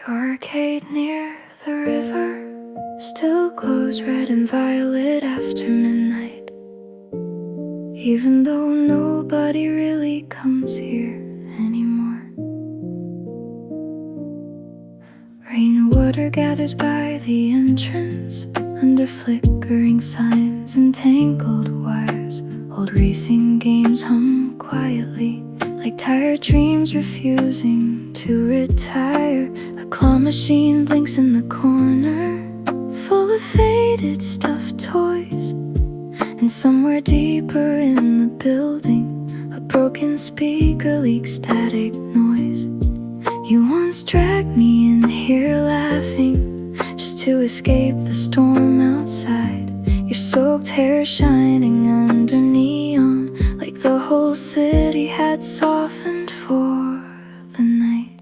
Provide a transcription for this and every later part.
arcade near the river still glows red and violet after midnight, even though nobody really comes here anymore. Rainwater gathers by the entrance under flickering signs and tangled wires. Old racing games hum quietly like tired dreams refusing to retire. A claw machine blinks in the corner, full of faded stuffed toys. And somewhere deeper in the building, a broken speaker leaks static noise. You once dragged me in here laughing, just to escape the storm outside. Your soaked hair shining under neon, like the whole city had softened for the night.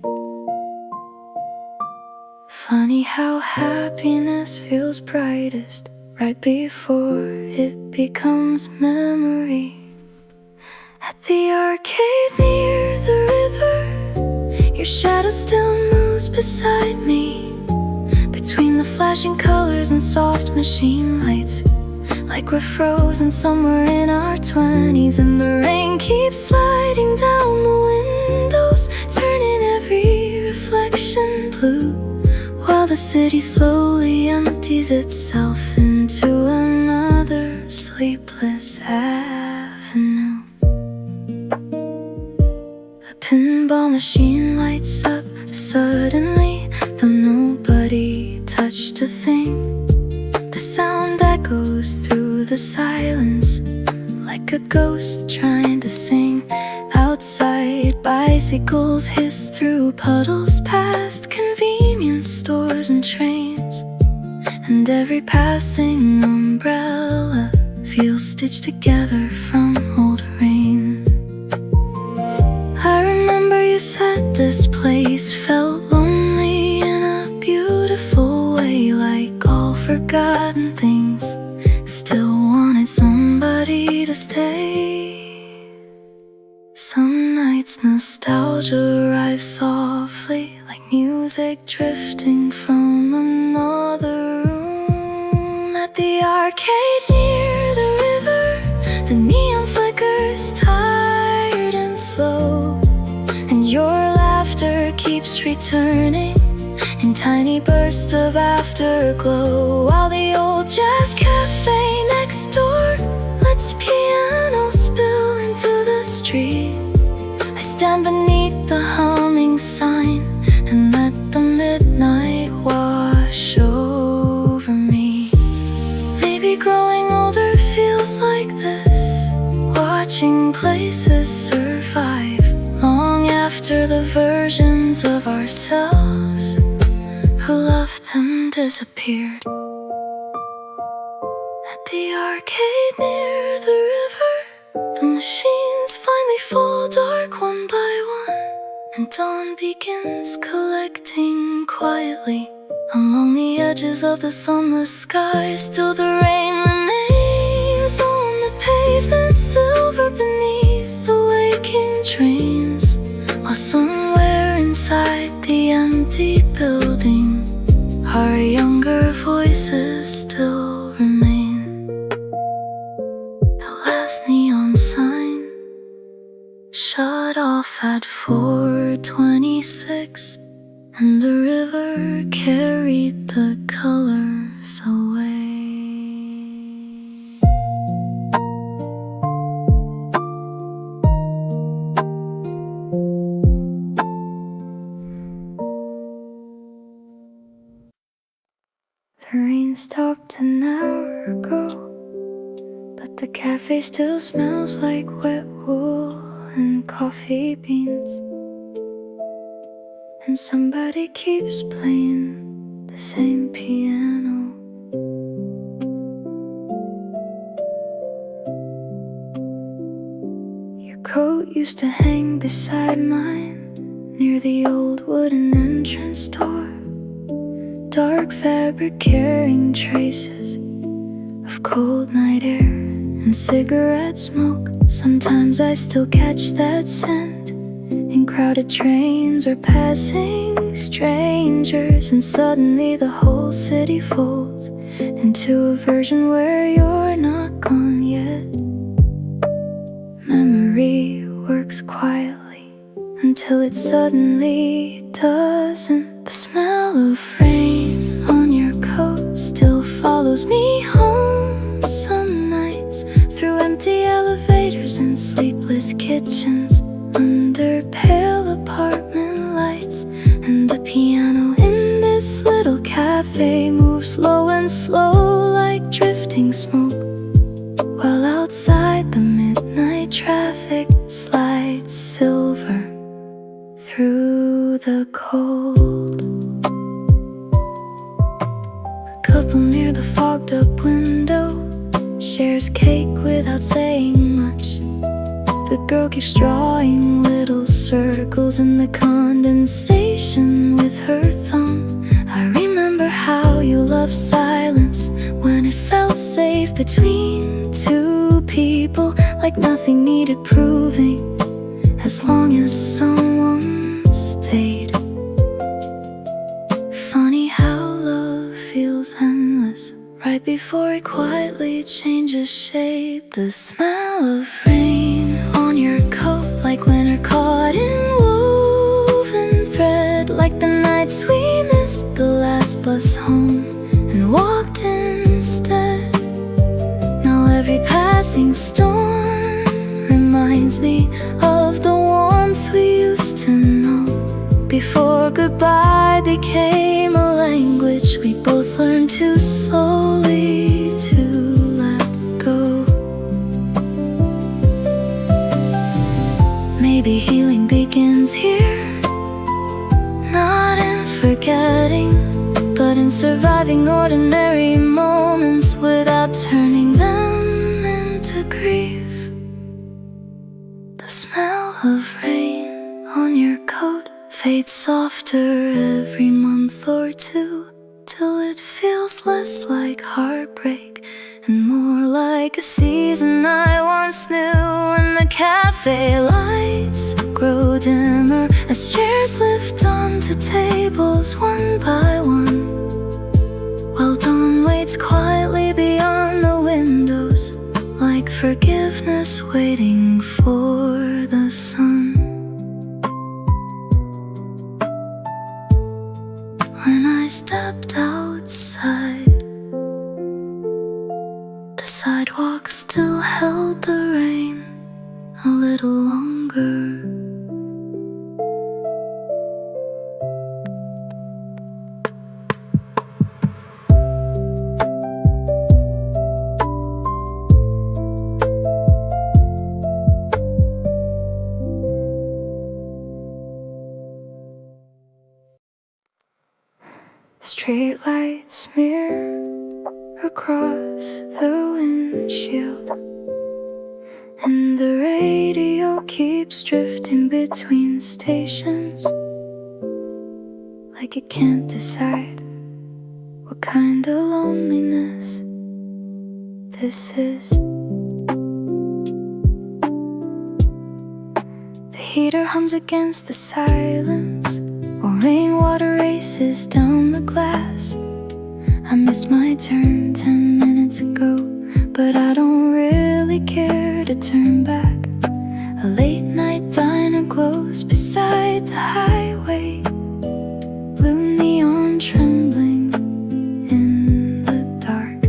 Funny how happiness feels brightest right before it becomes memory. At the arcade near the river, your shadow still moves beside me, between the flashing colors and soft machine lights, like we're frozen somewhere in our 20s. And the rain keeps sliding down the windows, turning every reflection blue, while the city slowly empties itself into another sleepless avenue. A pinball machine lights up suddenly, though nobody touched a thing. The sound echoes through the silence, like a ghost trying to sing. Outside, bicycles hiss through puddles past convenience stores and trains, and every passing umbrella feels stitched together from old rain. I remember you said this place felt lonely in a beautiful way, like all forgotten things still wanted somebody to stay. Some nights nostalgia arrives softly, like music drifting from another room. At the arcade near the river, the neon flickers tired and slow, and your laughter keeps returning in tiny bursts of afterglow, while the old jazz cafe next door lets piano spill into the street. I stand beneath the humming sign and let the midnight wash over me. Maybe growing older feels like this, watching places survive long after the versions of ourselves who loved them disappeared. At the arcade near the river, the machines finally fall dark one by one, and dawn begins collecting quietly along the edges of the sunless sky. Still the rain remains on the pavement, silver beneath the waking trains, while somewhere inside the empty building our younger voices still remain. The last neon sign shut off at 4:26, and the river carried the colors away. The rain stopped an hour ago, but the cafe still smells like wet wool and coffee beans, and somebody keeps playing the same piano. Your coat used to hang beside mine near the old wooden entrance door, dark fabric carrying traces of cold night air and cigarette smoke. Sometimes I still catch that scent in crowded trains or passing strangers, and suddenly the whole city folds into a version where you're not gone yet. Memory works quietly until it suddenly doesn't. The smell of rain on your coat still follows me home some nights, through empty elevators and sleepless kitchens, under pale apartment lights. And the piano in this little cafe moves slow and slow like drifting smoke, while outside the midnight traffic slides silver through the cold. A couple near the fogged up window shares cake without saying much. The girl keeps drawing little circles in the condensation with her thumb. I remember how you loved silence when it felt safe between two people, like nothing needed proving as long as someone stayed. Funny how love feels endless right before it quietly changes shape. The smell of rain on your coat, like winter caught in woven thread, like the nights we missed the last bus home and walked instead. Now every passing storm reminds me of the warmth we used to know, before goodbye became a language we both learned too slowly to let go. Maybe healing begins here, not in forgetting, but in surviving ordinary moments without turning them into grief. The smell of rain on your coat fades softer every month or two, till it feels less like heartbreak and more like a season I once knew. And the cafe lights grow dimmer as chairs lift onto tables one by one, while dawn waits quietly beyond the windows, like forgiveness waiting for the sun. When I stepped outside, the sidewalk still held the rain a little longer. Streetlights smear across the windshield, and the radio keeps drifting between stations, like it can't decide what kind of loneliness this is. The heater hums against the silence, while rainwater races down the glass. I missed my turn 10 minutes ago, but I don't really care to turn back. A late night diner glows beside the highway, blue neon trembling in the dark,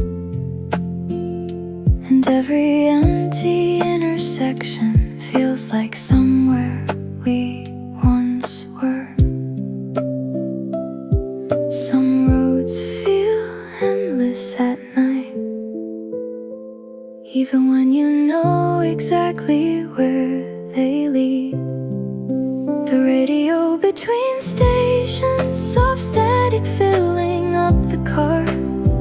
and every empty intersection feels like somewhere we once were. Some roads feel endless at night, even when you know exactly where they lead. The radio between stations, soft static filling up the car,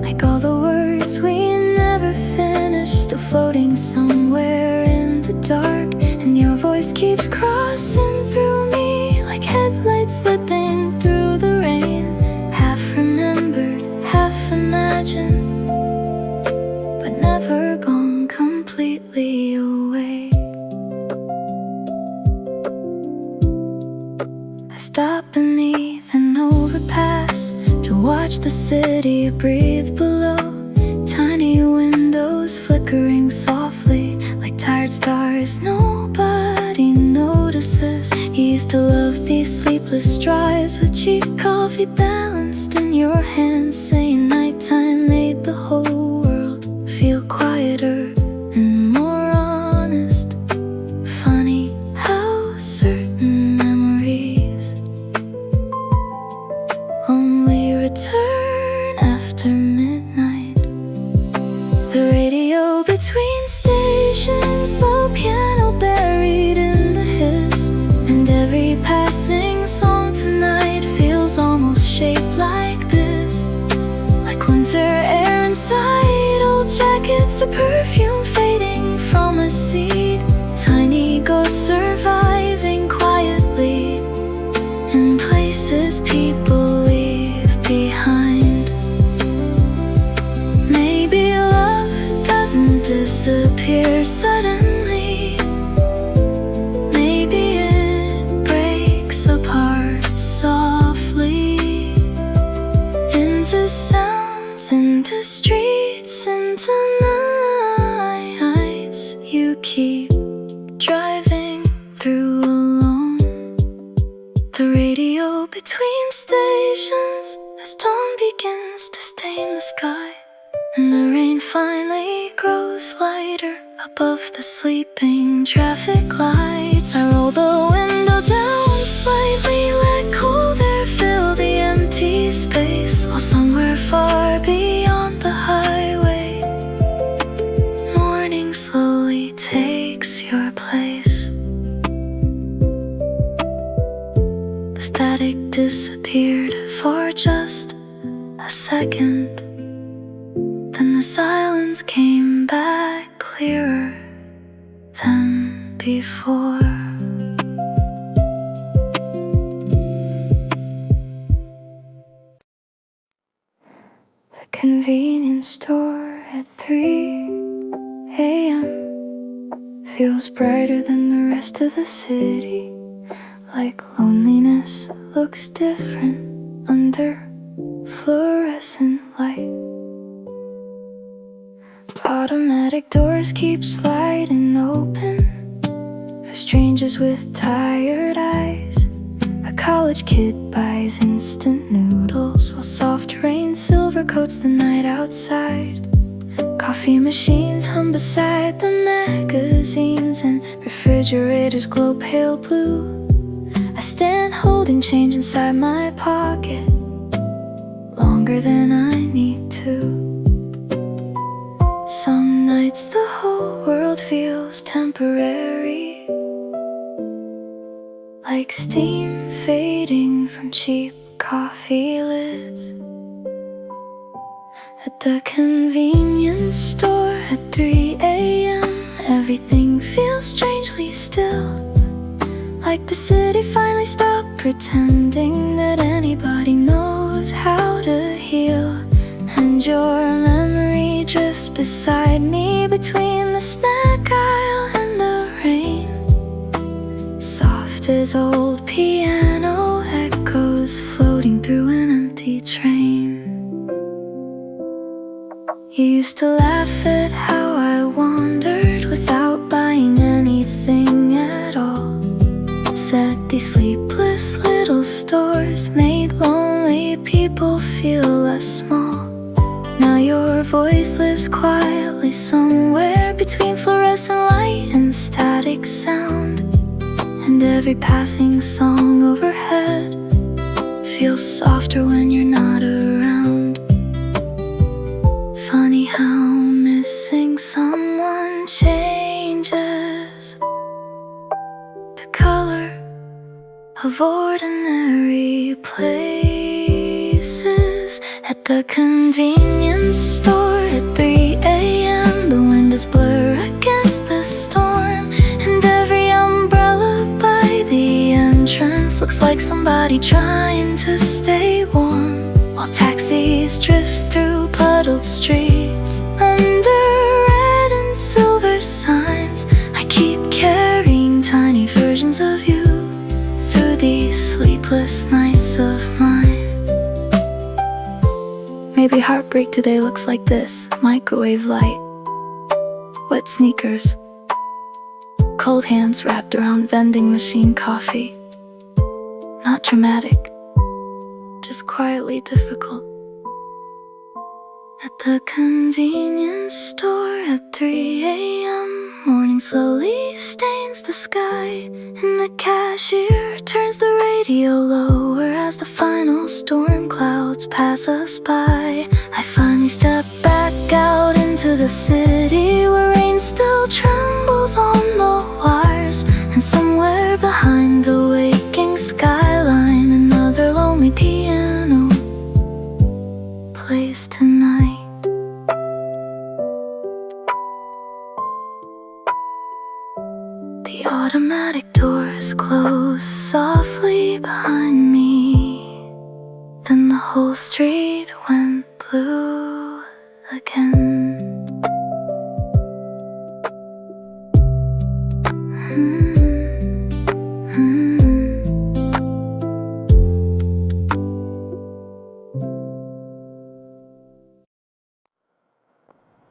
like all the words we never finished, still floating somewhere in the dark. And your voice keeps crossing through me like headlights slipping through the rain, half remembered, half imagined, but never gone completely away. watch the city breathe below. Tiny windows flickering softly like tired stars nobody notices. He used to love these sleepless drives with cheap coffee balanced in your hands, saying nighttime made the whole world feel quieter and more honest. Funny how certain memories only return after midnight. The radio between stations, low piano buried in the hiss, and every passing song tonight feels almost shaped like this. Like winter air inside old jackets or perfume fading from a seed. Tiny ghosts surviving quietly in places people leave behind. Maybe love doesn't disappear suddenly. Maybe it breaks apart softly into sounds, into streets, into nights you keep driving through alone. The radio between stations as dawn begins to stain the sky, and the rain finally grows lighter above the sleeping traffic lights. I roll the window down slightly, let cold air fill the empty space, while somewhere far beyond the highway, morning slowly takes your place. The static disappeared for just a second, then the silence came back clearer than before. The convenience store at 3 a.m. feels brighter than the rest of the city, like loneliness looks different under fluorescent light. Automatic doors keep sliding open for strangers with tired eyes. A college kid buys instant noodles while soft rain silver coats the night outside. Coffee machines hum beside the magazines, and refrigerators glow pale blue. I stand holding change inside my pocket longer than I need to. Some nights the whole world feels temporary, like steam fading from cheap coffee lids. At the convenience store at 3 a.m. everything feels strangely still, like the city finally stopped pretending that anybody knows how to heal. And your memory drifts beside me between the snack aisle and the rain, soft as old piano echoes floating through an empty train. You used to laugh at how I wandered without buying anything at all. Said these sleepless little stores made lonely people feel less small. Now your voice lives quietly somewhere between fluorescent light and static sound, and every passing song overhead feels softer when you're not around. Funny how missing someone changes the color of ordinary places. At the convenience store at 3 a.m. the windows blur against the storm, and every umbrella by the entrance looks like somebody trying to stay warm, while taxis drift through puddled streets under red and silver signs. I keep carrying tiny versions of you through these sleepless nights of mine. Maybe heartbreak today looks like this. Microwave light, wet sneakers, cold hands wrapped around vending machine coffee. Not dramatic, just quietly difficult. At the convenience store at 3 a.m. Morning slowly stains the sky, and the cashier turns the radio lower as the final storm clouds pass us by. I finally step back out into the city where rain still trembles on the wires, and somewhere behind the waking skyline another lonely piano plays tonight. The automatic doors close softly behind me. Then the whole street went blue again.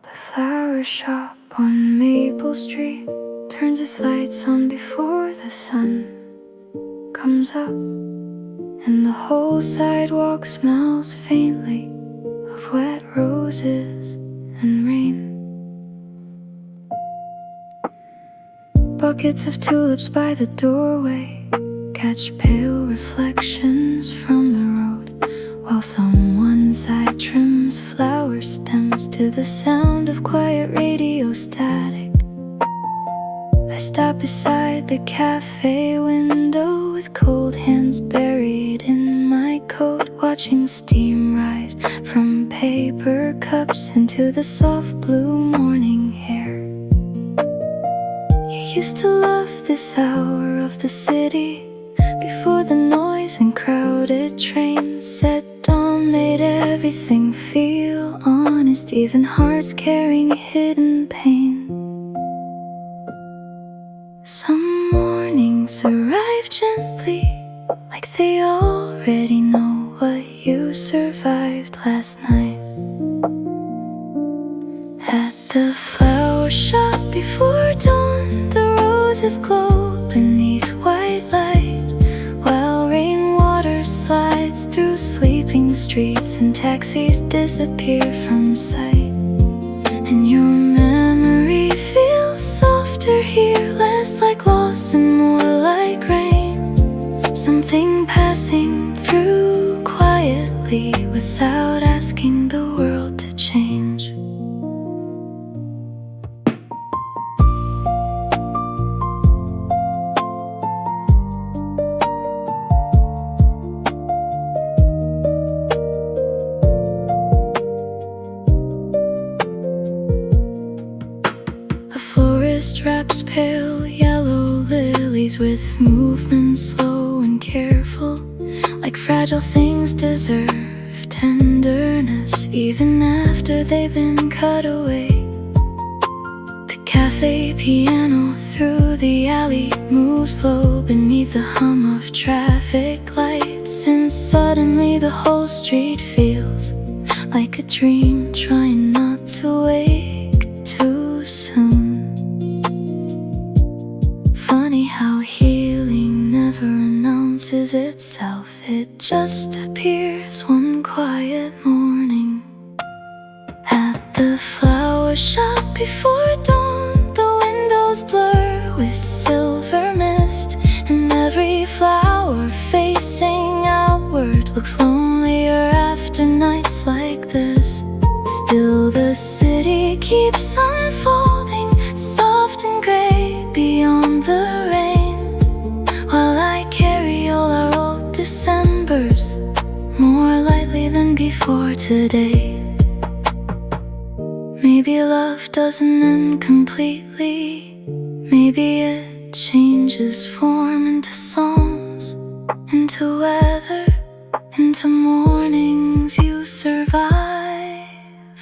The flower shop on Maple Street turns its lights on before the sun comes up, and the whole sidewalk smells faintly of wet roses and rain. Buckets of tulips by the doorway catch pale reflections from the road, while someone side trims flower stems to the sound of quiet radio static. I stop beside the cafe window with cold hands buried in my coat, watching steam rise from paper cups into the soft blue morning air. You used to love this hour of the city, before the noise and crowded trains set dawn made everything feel honest, even hearts carrying hidden pain. Some mornings arrive gently, like they already know what you survived last night. At the flower shop before dawn, the roses glow beneath white light, while rainwater slides through sleeping streets and taxis disappear from sight. And your memory feels softer here, less like loss and more like rain. Something passing through quietly without asking the world to change. Wraps pale yellow lilies with movement slow and careful, like fragile things deserve tenderness even after they've been cut away. The cafe piano through the alley moves low beneath the hum of traffic lights, and suddenly the whole street feels like a dream trying not to wake too soon. Funny how healing never announces itself, it just appears one quiet morning. At the flower shop before dawn, the windows blur with silver mist, and every flower facing outward looks lonelier after nights like this. Still the city keeps unfolding, soft and gray beyond the rain, while I carry all our old Decembers more lightly than before today. Maybe love doesn't end completely, maybe it changes form into songs, into weather, into mornings you survive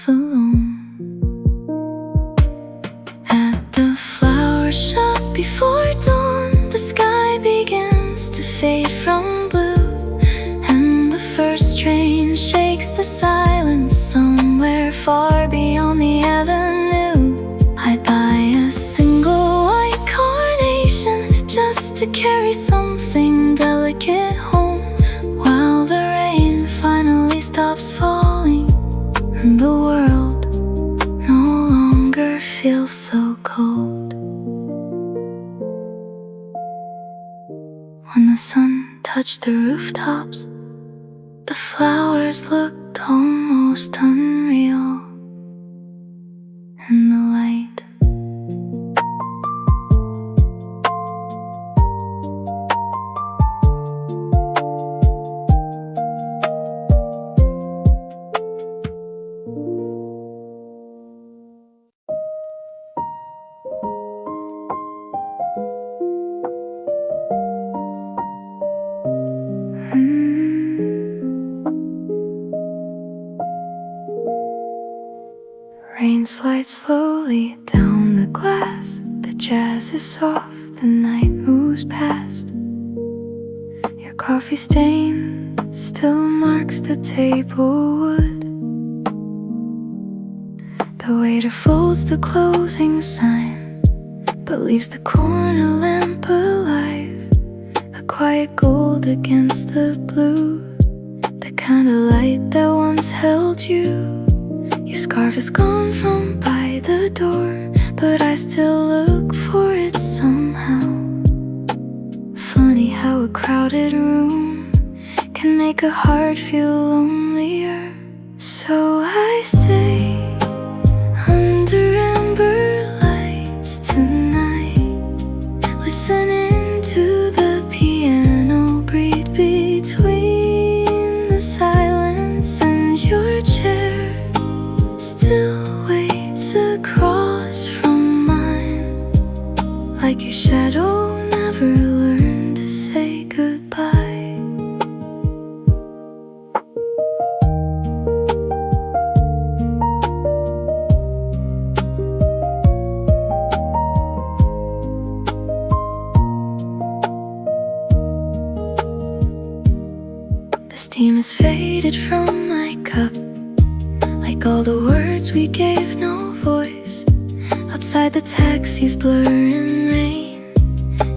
alone. At the flower shop before dawn, the sky begins to fade from blue, and the first train shakes the silence far beyond the avenue. I'd buy a single white carnation just to carry something delicate home, while the rain finally stops falling and the world no longer feels so cold. When the sun touched the rooftops, the flowers looked almost unreal in the light. Rain slides slowly down the glass. The jazz is soft, the night moves past. Your coffee stain still marks the table wood. The waiter folds the closing sign, but leaves the corner lamp alive, a quiet gold against the blue, the kind of light that once held you. Your scarf is gone from by the door, but I still look for it somehow. Funny how a crowded room can make a heart feel lonelier. So I stay under amber lights tonight, listening to the piano breathe between the silence, and your chair still waits across from mine, like your shadow never learned to say goodbye. The steam has faded from my cup, like all the words we gave no voice. Outside the taxis blur in rain,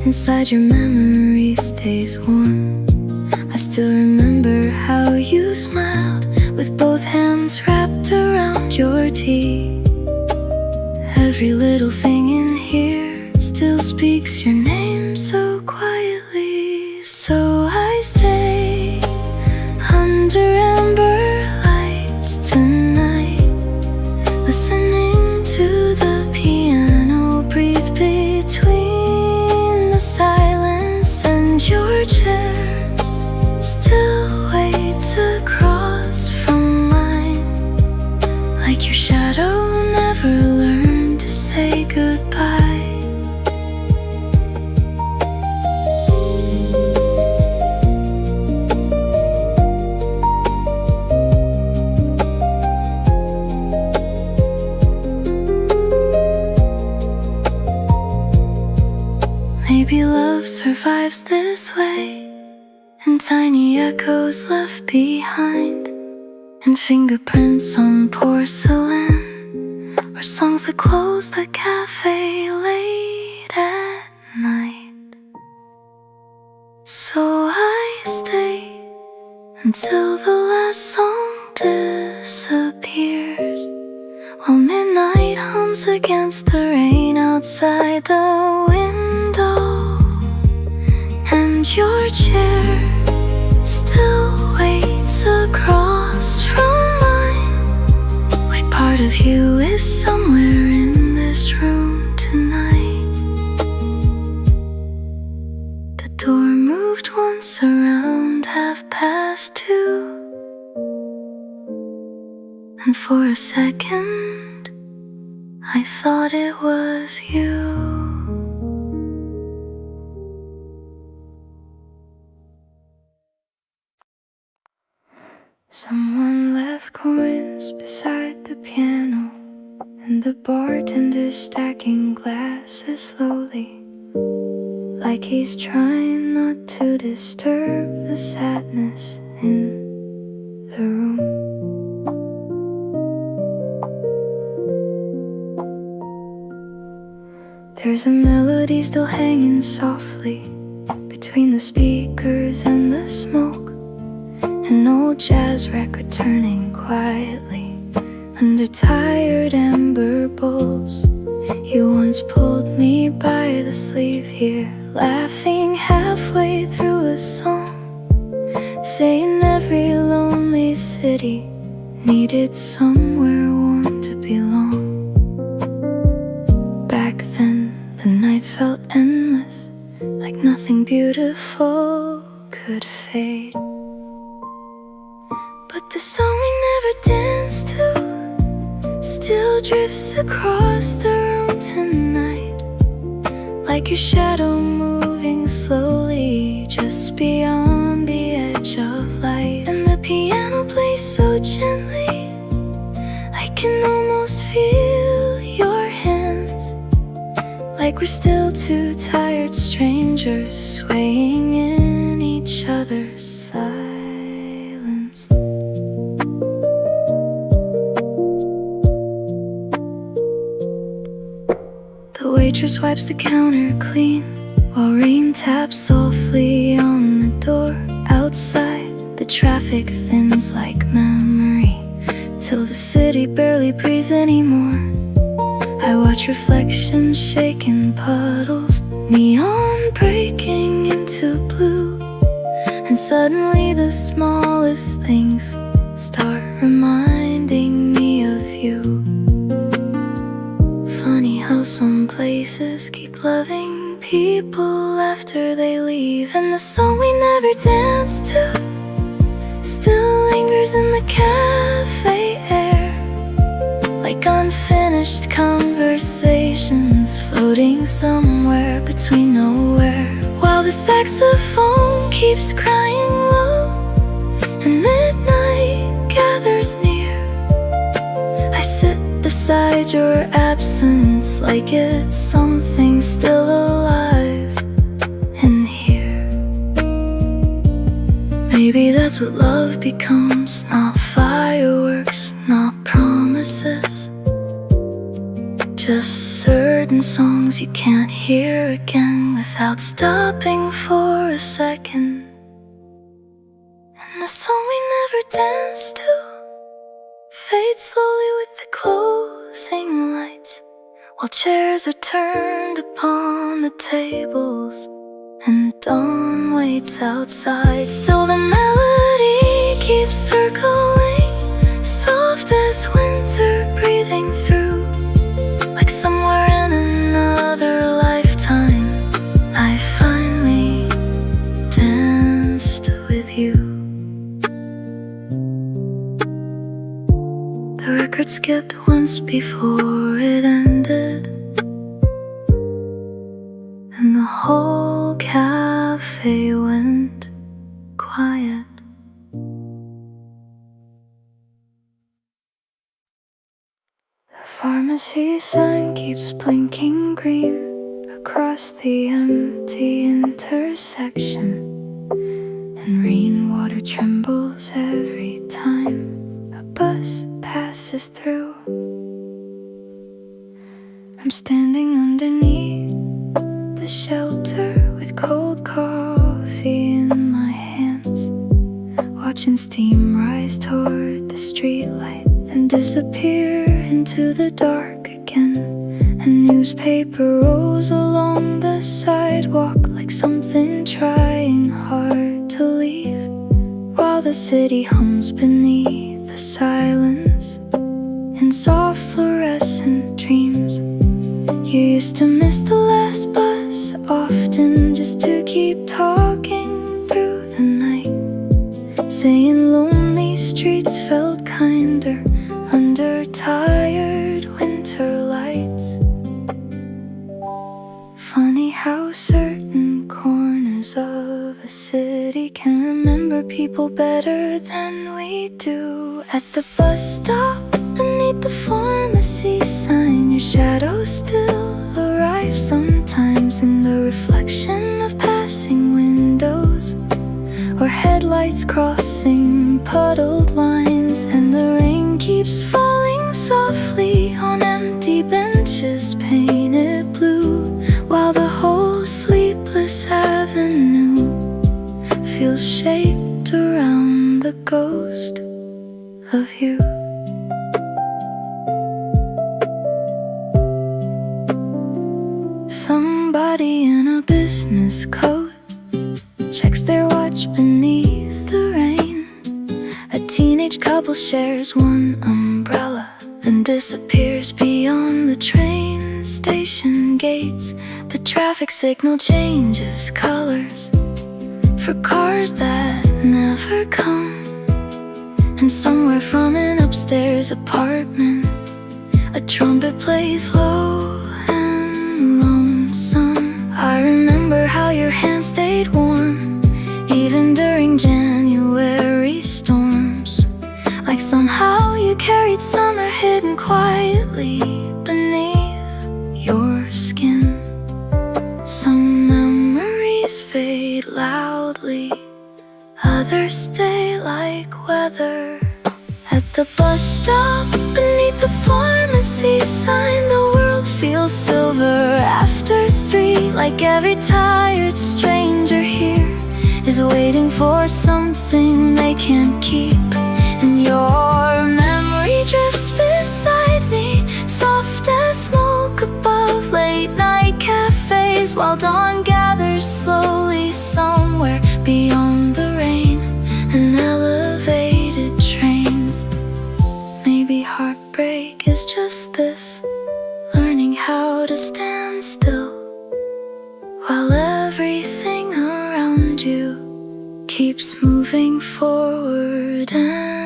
inside your memory stays warm. I still remember how you smiled, with both hands wrapped around your tea. Every little thing in here still speaks your name so quietly. So I stay under amber lights tonight, listening to the piano breathe between the silence, and your chair still waits across from mine, like your shadow never learned to say goodbye. Maybe love survives this way, and tiny echoes left behind, and fingerprints on porcelain, or songs that close the cafe late at night. So I stay until the last song disappears, while midnight hums against the rain outside the window, and your chair still waits across from mine, like part of you is somewhere in this room tonight. The door moved once around 2:30, and for a second I thought it was you. Someone left coins beside the piano, and the bartender stacking glasses slowly, like he's trying not to disturb the sadness in the room. there's a melody still hanging softly between the speakers and the smoke. An old jazz record turning quietly under tired amber bulbs. You once pulled me by the sleeve here, laughing halfway through a song, saying every lonely city needed somewhere warm to belong. Back then, the night felt endless, like nothing beautiful could fade. But the song we never danced to still drifts across the room tonight, like your shadow moving slowly just beyond the edge of light. And the piano plays so gently, I can almost feel your hands, like we're still two tired strangers swaying in each other's silence. The waitress wipes the counter clean while rain taps softly on the door. Outside, the traffic thins like memory, till the city barely breathes anymore. I watch reflections shake in puddles, neon breaking into blue, and suddenly the smallest things start reminding me of you. Funny how some places keep loving people after they leave, and the song we never danced to still lingers in the cafe air, like unfinished conversations floating somewhere between nowhere. While the saxophone keeps crying low and midnight gathers near, I sit beside your absence like it's something still alive in here. Maybe that's what love becomes, not fireworks, not promises, just certain songs you can't hear again without stopping for a second. And the song we never danced to fades slowly with the closing lights, while chairs are turned upon the tables and dawn waits outside. Still the melody keeps circling, soft as winter breathing through, like somewhere in another lifetime I finally danced with you. The record skipped once before it ended, and the whole cafe went quiet. The pharmacy sign keeps blinking green across the empty intersection, and rainwater trembles every time a bus passes through. I'm standing underneath the shelter with cold coffee in my hands, watching steam rise toward the streetlight and disappear into the dark again. A newspaper rolls along the sidewalk like something trying hard to leave, while the city hums beneath the silence in soft fluorescent dreams. You used to miss the last bus often just to keep talking through the night, saying lonely streets felt kinder under tired winter lights. Funny how certain corners of a city can remember people better than we do. At the bus stop beneath the pharmacy sign, your shadow still arrives sometimes in the reflection of passing windows, or headlights crossing puddled lines. And the rain keeps falling softly on empty benches painted blue, ghost of you. Somebody in a business coat checks their watch beneath the rain. A teenage couple shares one umbrella, then disappears beyond the train station gates. The traffic signal changes colors for cars that never come. And somewhere from an upstairs apartment, a trumpet plays low and lonesome. I remember how your hand stayed warm, even during January storms. Like somehow you carried summer hidden quietly beneath your skin. Some memories fade loudly, others stay like weather. At the bus stop, beneath the pharmacy sign, the world feels silver after 3. Like every tired stranger here is waiting for something they can't keep. And your memory drifts beside me, soft as smoke above late night cafes, while dawn gathers slowly somewhere beyond the rain and elevated trains. Maybe heartbreak is just this, learning how to stand still while everything around you keeps moving forward anyway.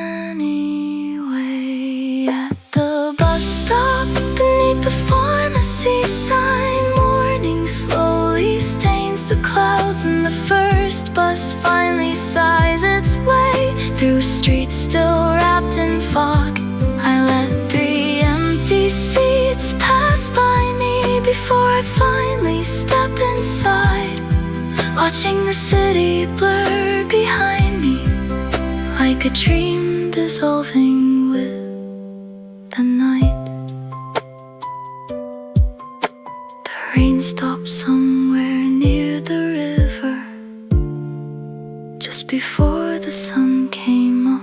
At the bus stop, beneath the pharmacy sign, morning slowly stains the clouds, and the first bus finally sighs its way through streets still wrapped in fog. I let 3 empty seats pass by me before I finally step inside, watching the city blur behind me, like a dream dissolving with the night. The rain stopped somewhere near the river, just before the sun came up.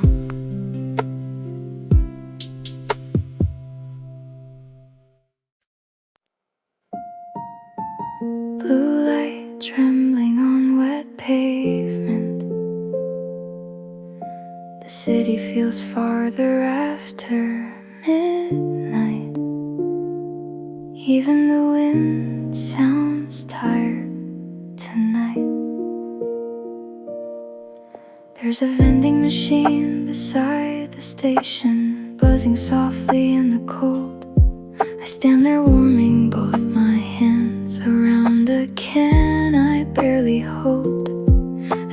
Blue light trembling on wet pavement. The city feels farther after midnight. Even the wind sounds tired tonight. There's a vending machine beside the station, buzzing softly in the cold. I stand there warming both my hands around a can I barely hold.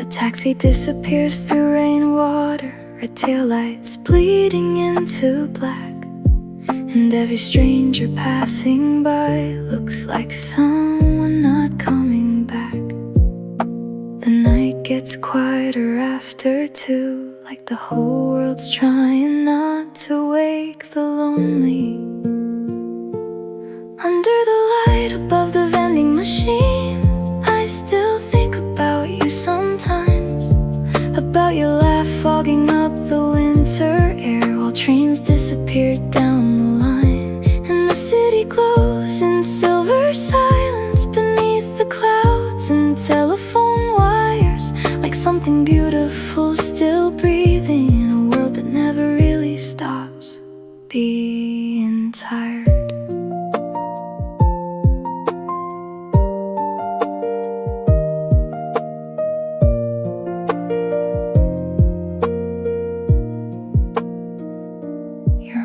A taxi disappears through rainwater, red taillights bleeding into black, and every stranger passing by looks like someone not coming back. The night gets quieter after 2, like the whole world's trying not to wake the lonely. Under the light above the vending machine, I still think about you sometimes, about your laugh fogging up the winter air while trains disappeared down the line. And the city glows in silver silence beneath the clouds and telephone wires, like something beautiful still breathing in a world that never really stops being tired.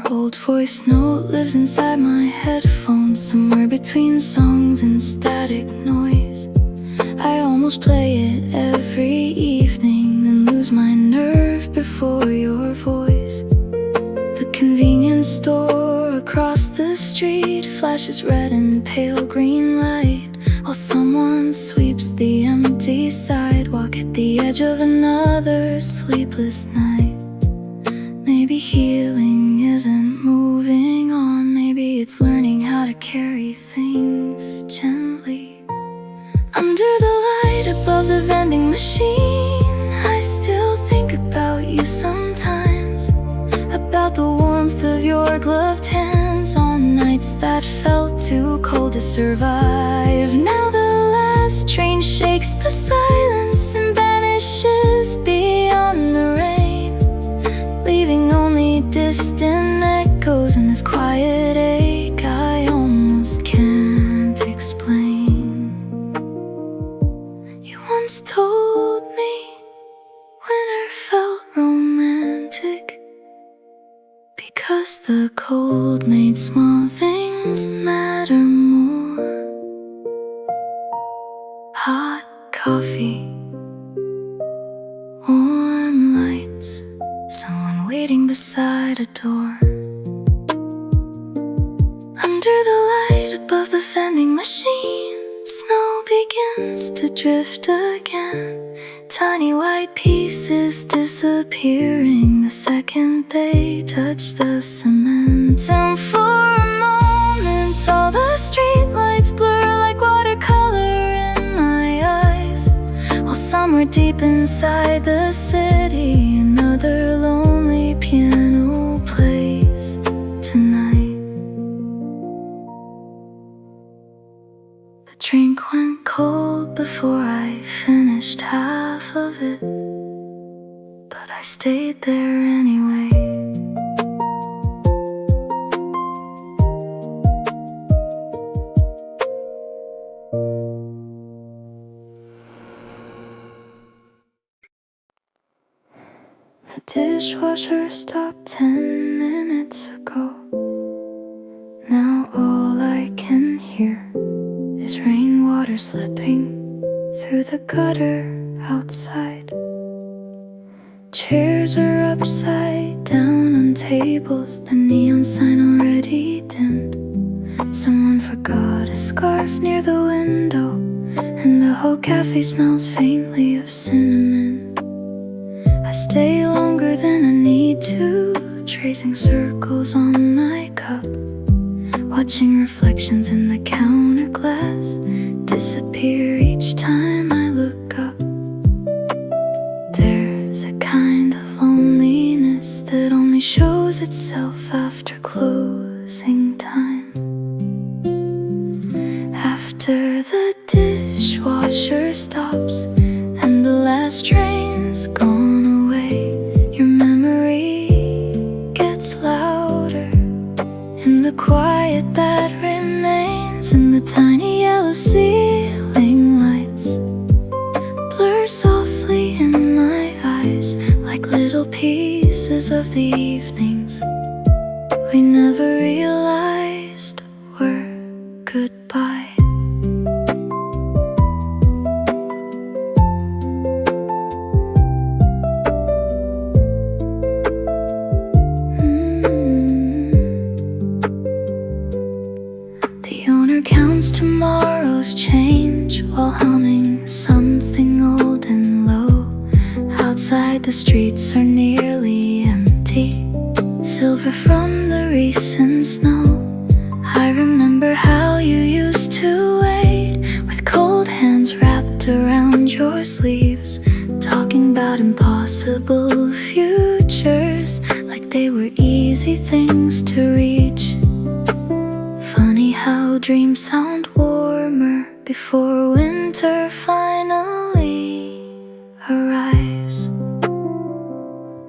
Old voice note lives inside my headphones, somewhere between songs and static noise. I almost play it every evening, then lose my nerve before your voice. The convenience store across the street flashes red and pale green light, while someone sweeps the empty sidewalk at the edge of another sleepless night. Maybe healing isn't moving on, maybe it's learning how to carry things gently. Under the light above the vending machine, I still think about you sometimes. had the warmth of your gloved hands on nights that felt too cold to survive. Now the last train shakes the silence and vanishes beyond the rain, leaving only distant echoes in this quiet ache I almost can't explain. You once told me winter felt romantic because the cold made small things matter more. Hot coffee, warm lights, someone waiting beside a door. Under the light above the vending machine, snow begins to drift again. Tiny white pieces disappearing the second they touch the cement. And for a moment all the streetlights blur like watercolor in my eyes, while somewhere deep inside the city another lonely piano plays tonight. The drink went cold before I finished half of it, but I stayed there anyway. The dishwasher stopped 10 minutes ago. Now all I can hear is rainwater slipping through the gutter outside. Chairs are upside down on tables, the neon sign already dimmed. Someone forgot a scarf near the window, and the whole cafe smells faintly of cinnamon. I stay longer than I need to, tracing circles on my cup, watching reflections in the counter glass disappear each time I look up. There's a kind of loneliness that only shows itself after closing time. After the dishwasher stops and the last train's gone away, your memory gets louder in the quiet that remains, and the tiny yellow ceiling lights blur softly in my eyes like little pieces of the evenings we never realized were goodbye. The owner counts tomorrow's change while humming something old and low. Outside the streets are nearly empty, silver from the recent snow. I remember how you used to wait with cold hands wrapped around your sleeves, talking about impossible futures like they were easy things to reach. Funny how dreams sound warmer before winter finally arrives.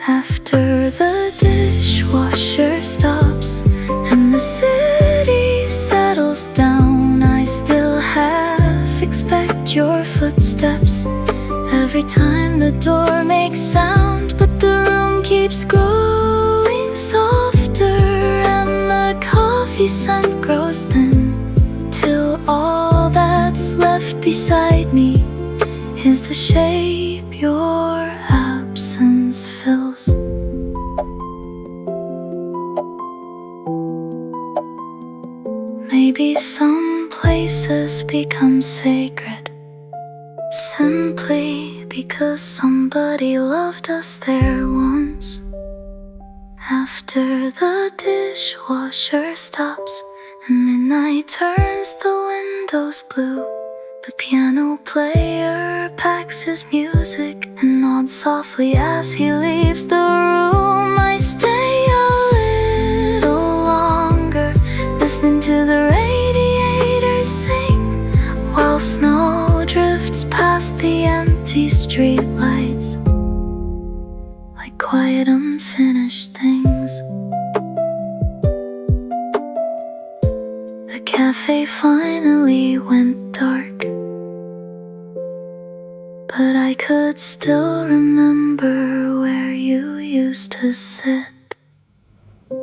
After the dishwasher stops and the city settles down, I still half expect your footsteps every time the door makes sound, but the room keeps growing softer and the coffee scent grows thin, till all that's left beside me is the shape your absence fills. Maybe some places become sacred simply because somebody loved us there once. After the dishwasher stops and midnight turns the windows blue, the piano player packs his music and nods softly as he leaves the room. I stay a cafe finally went dark, but I could still remember where you used to sit. The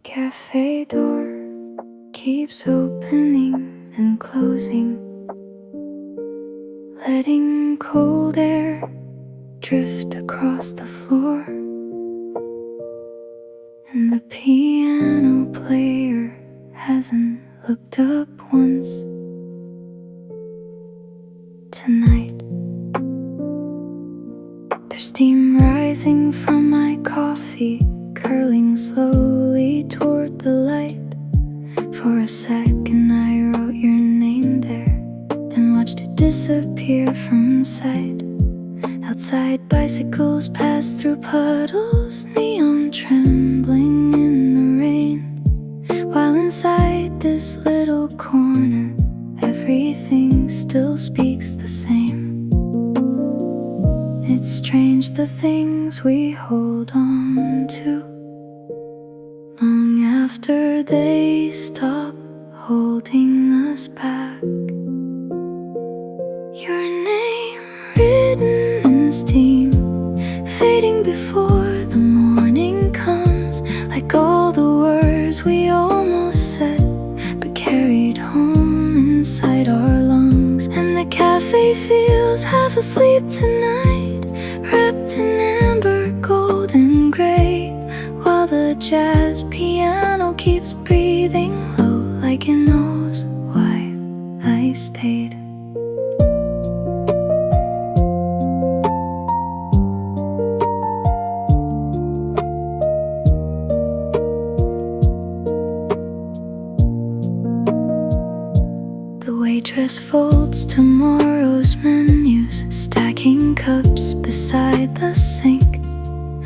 cafe door keeps opening and closing, letting cold air drift across the floor. And the piano player hasn't looked up once tonight. There's steam rising from my coffee, curling slowly toward the light. For a second I wrote your name there, then watched it disappear from sight. Outside, bicycles pass through puddles, neon trembling in the rain, while inside this little corner everything still speaks the same. It's strange the things we hold on to long after they stop holding us back. Your name written in steam, fading before the morning comes, like all the words we almost said but carried home inside our lungs. And the cafe feels half asleep tonight, wrapped in amber, gold and gray, while the jazz piano keeps breathing low, like it knows why I stayed. The waitress folds tomorrow's menus, stacking cups beside the sink.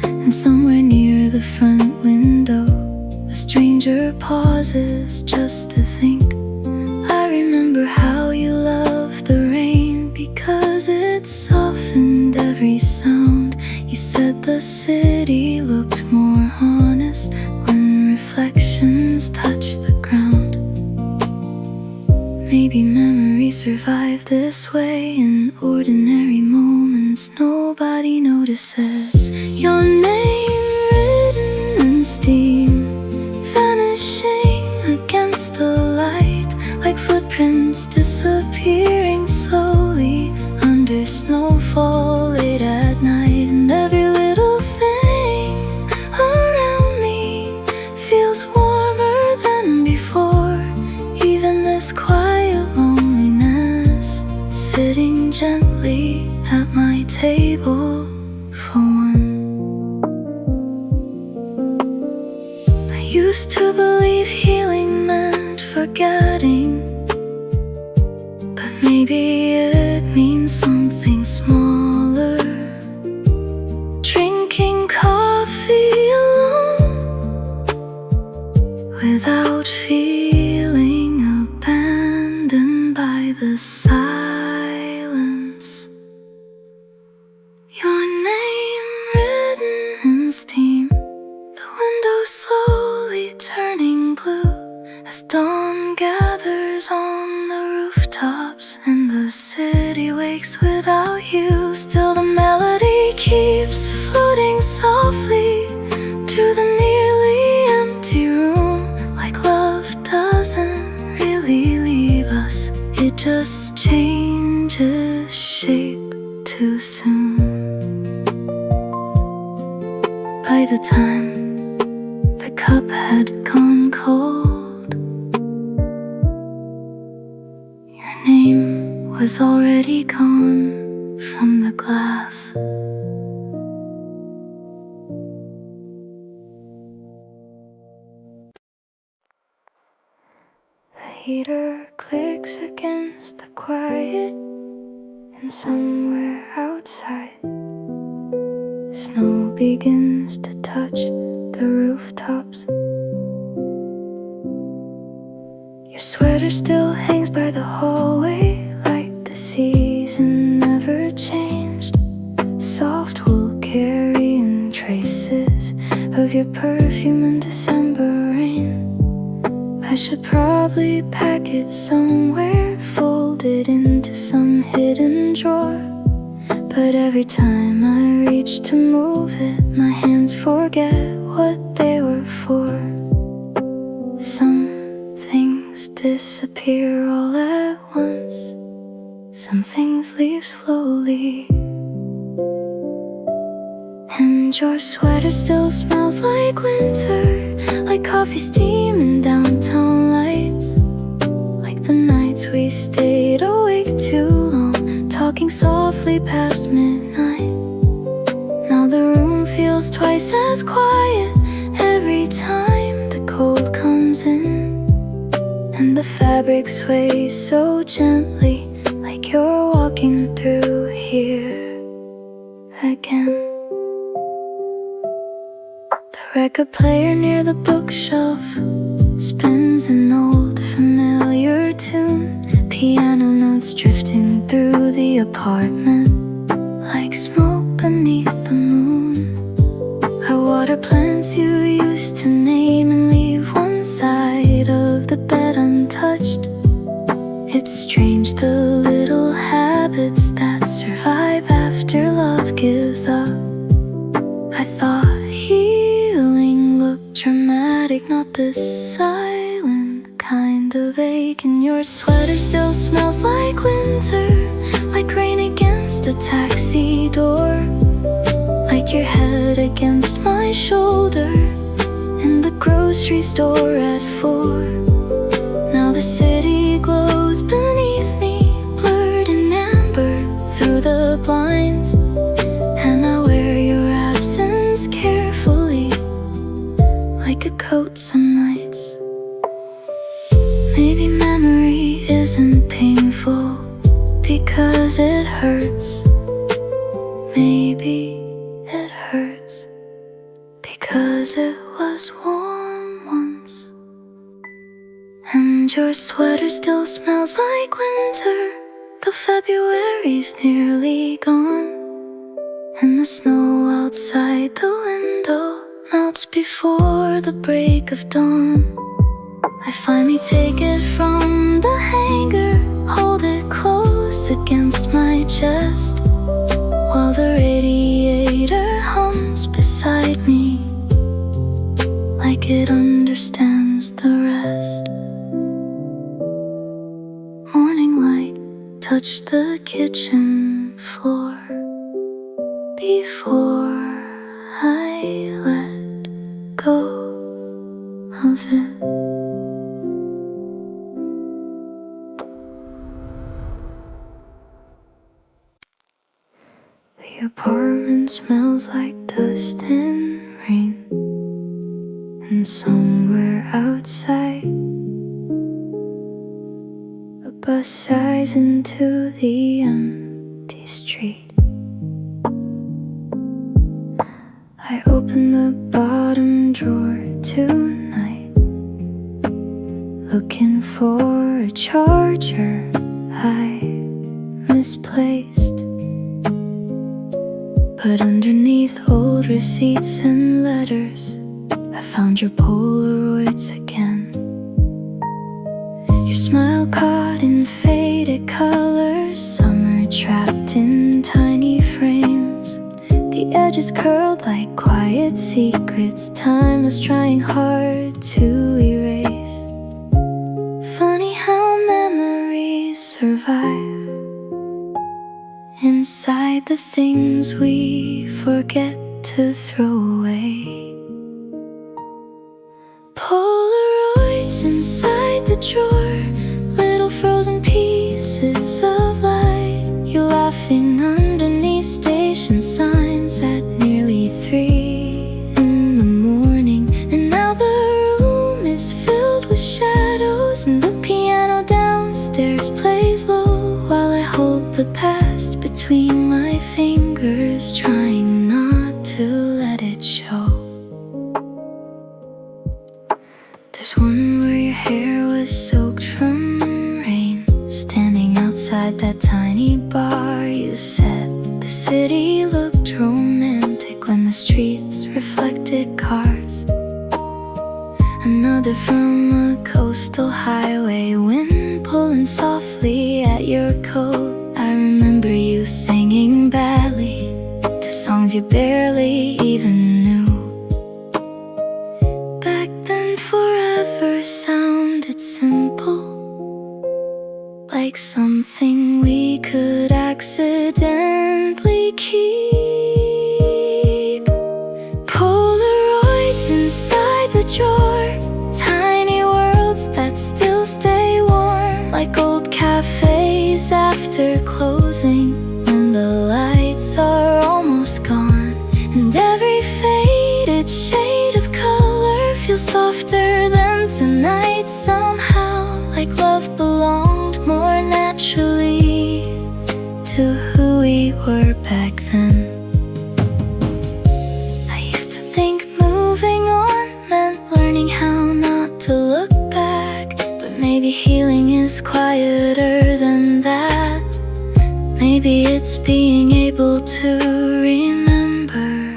And somewhere near the front window, a stranger pauses just to think. I remember how you loved the rain, because it softened every sound. You said the city looked more honest when reflections touched the ground. Maybe memories survive this way in ordinary moments nobody notices. Your name written in steam, vanishing against the light, like footprints disappearing slowly under snowfall late at night. And every little thing around me feels warmer than before, even this quiet loneliness, sitting gently at my table for one. I used to believe healing meant forgetting, but maybe it means something smaller. Drinking coffee alone without feeling abandoned by the silence. Your name written in steam, the window slowly turning blue as dawn gathers on the rooftops and the city wakes without you. Still the melody keeps floating softly through the nearly empty room, like love doesn't really leave us, it just changes shape too soon. By the time the cup had gone cold, your name was already gone from the glass. The heater clicks against the quiet, and somewhere outside, snow begins to touch the rooftops. Your sweater still hangs by the hallway, like the season never changed. Soft wool carrying traces of your perfume in December I should probably pack it somewhere, fold it into some hidden drawer. But every time I reach to move it, my hands forget what they were for. Some things disappear all at once, some things leave slowly. And your sweater still smells like winter, like coffee steam and downtown lights, like the nights we stayed awake too long, talking softly past midnight. Now the room feels twice as quiet every time the cold comes in, and the fabric sways so gently, like you're walking through here again. The record player near the bookshelf spins an old familiar tune, piano notes drifting through the apartment like smoke beneath the moon. I water plants you used to name and leave one side of the bed untouched. It's strange the little habits that survive after love gives up. I thought healing looked dramatic, not this silent kind of ache. And your sweater still smells like winter, like rain against a taxi door, like your head against my shoulder in the grocery store at 4. Now the city glows beneath me, blurred in amber through the blinds, and I wear your absence carefully, like a coat some nights. Maybe memory isn't painful because it hurts. Maybe it hurts because it was warm once. And your sweater still smells like winter, though February's nearly gone, and the snow outside the window melts before the break of dawn. I finally take it from the hanger, hold it close against my chest, while the radiator hums beside me, like it understands the rest. Morning light touched the kitchen floor before I let go of it. The apartment smells like dust and rain, and somewhere outside a bus sighs into the empty street. I open the bottom drawer tonight, looking for a charger I misplaced. But underneath old receipts and letters, I found your Polaroids again. Your smile caught in faded colors, summer trapped in tiny frames. The edges curled like quiet secrets time was trying hard to erase. Funny how memories survive inside the things we forget to throw away. Polaroids inside the drawer, little frozen pieces of light. You laughing underneath station signs at nearly 3 in the morning. And now the room is filled with shadows, and the piano downstairs plays low, while I hold the past between my fingers, trying not to let it show. There's one where your hair was soaked from rain, standing outside that tiny bar. You said the city looked romantic when the streets reflected cars. Another from a coast coastal highway, wind pulling softly at your coat. I remember you singing badly to songs you barely even knew. Back then forever sounded simple, like something we could accidentally keep. Polaroids inside the drawer, tiny worlds that still stay warm, like old cafes after closing, when the lights are almost gone, and every faded shade of color feels softer than tonight somehow, like love belonged more naturally to who we were back then. I used to think moving on meant learning how not to look back, but maybe healing is quieter than that. Maybe it's being able to remember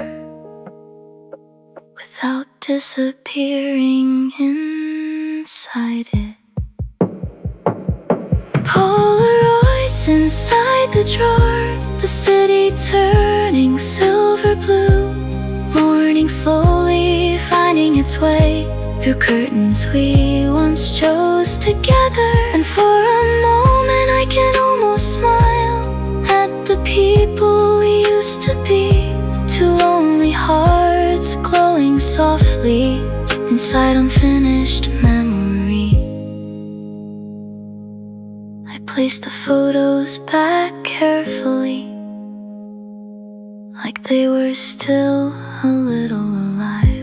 without disappearing inside it. Polaroids inside the drawer, the city turning silver blue, morning slowly finding its way through curtains we once chose together. And for a moment I can almost smile at the people we used to be, two lonely hearts glowing softly inside unfinished memory. I placed the photos back carefully, like they were still a little alive.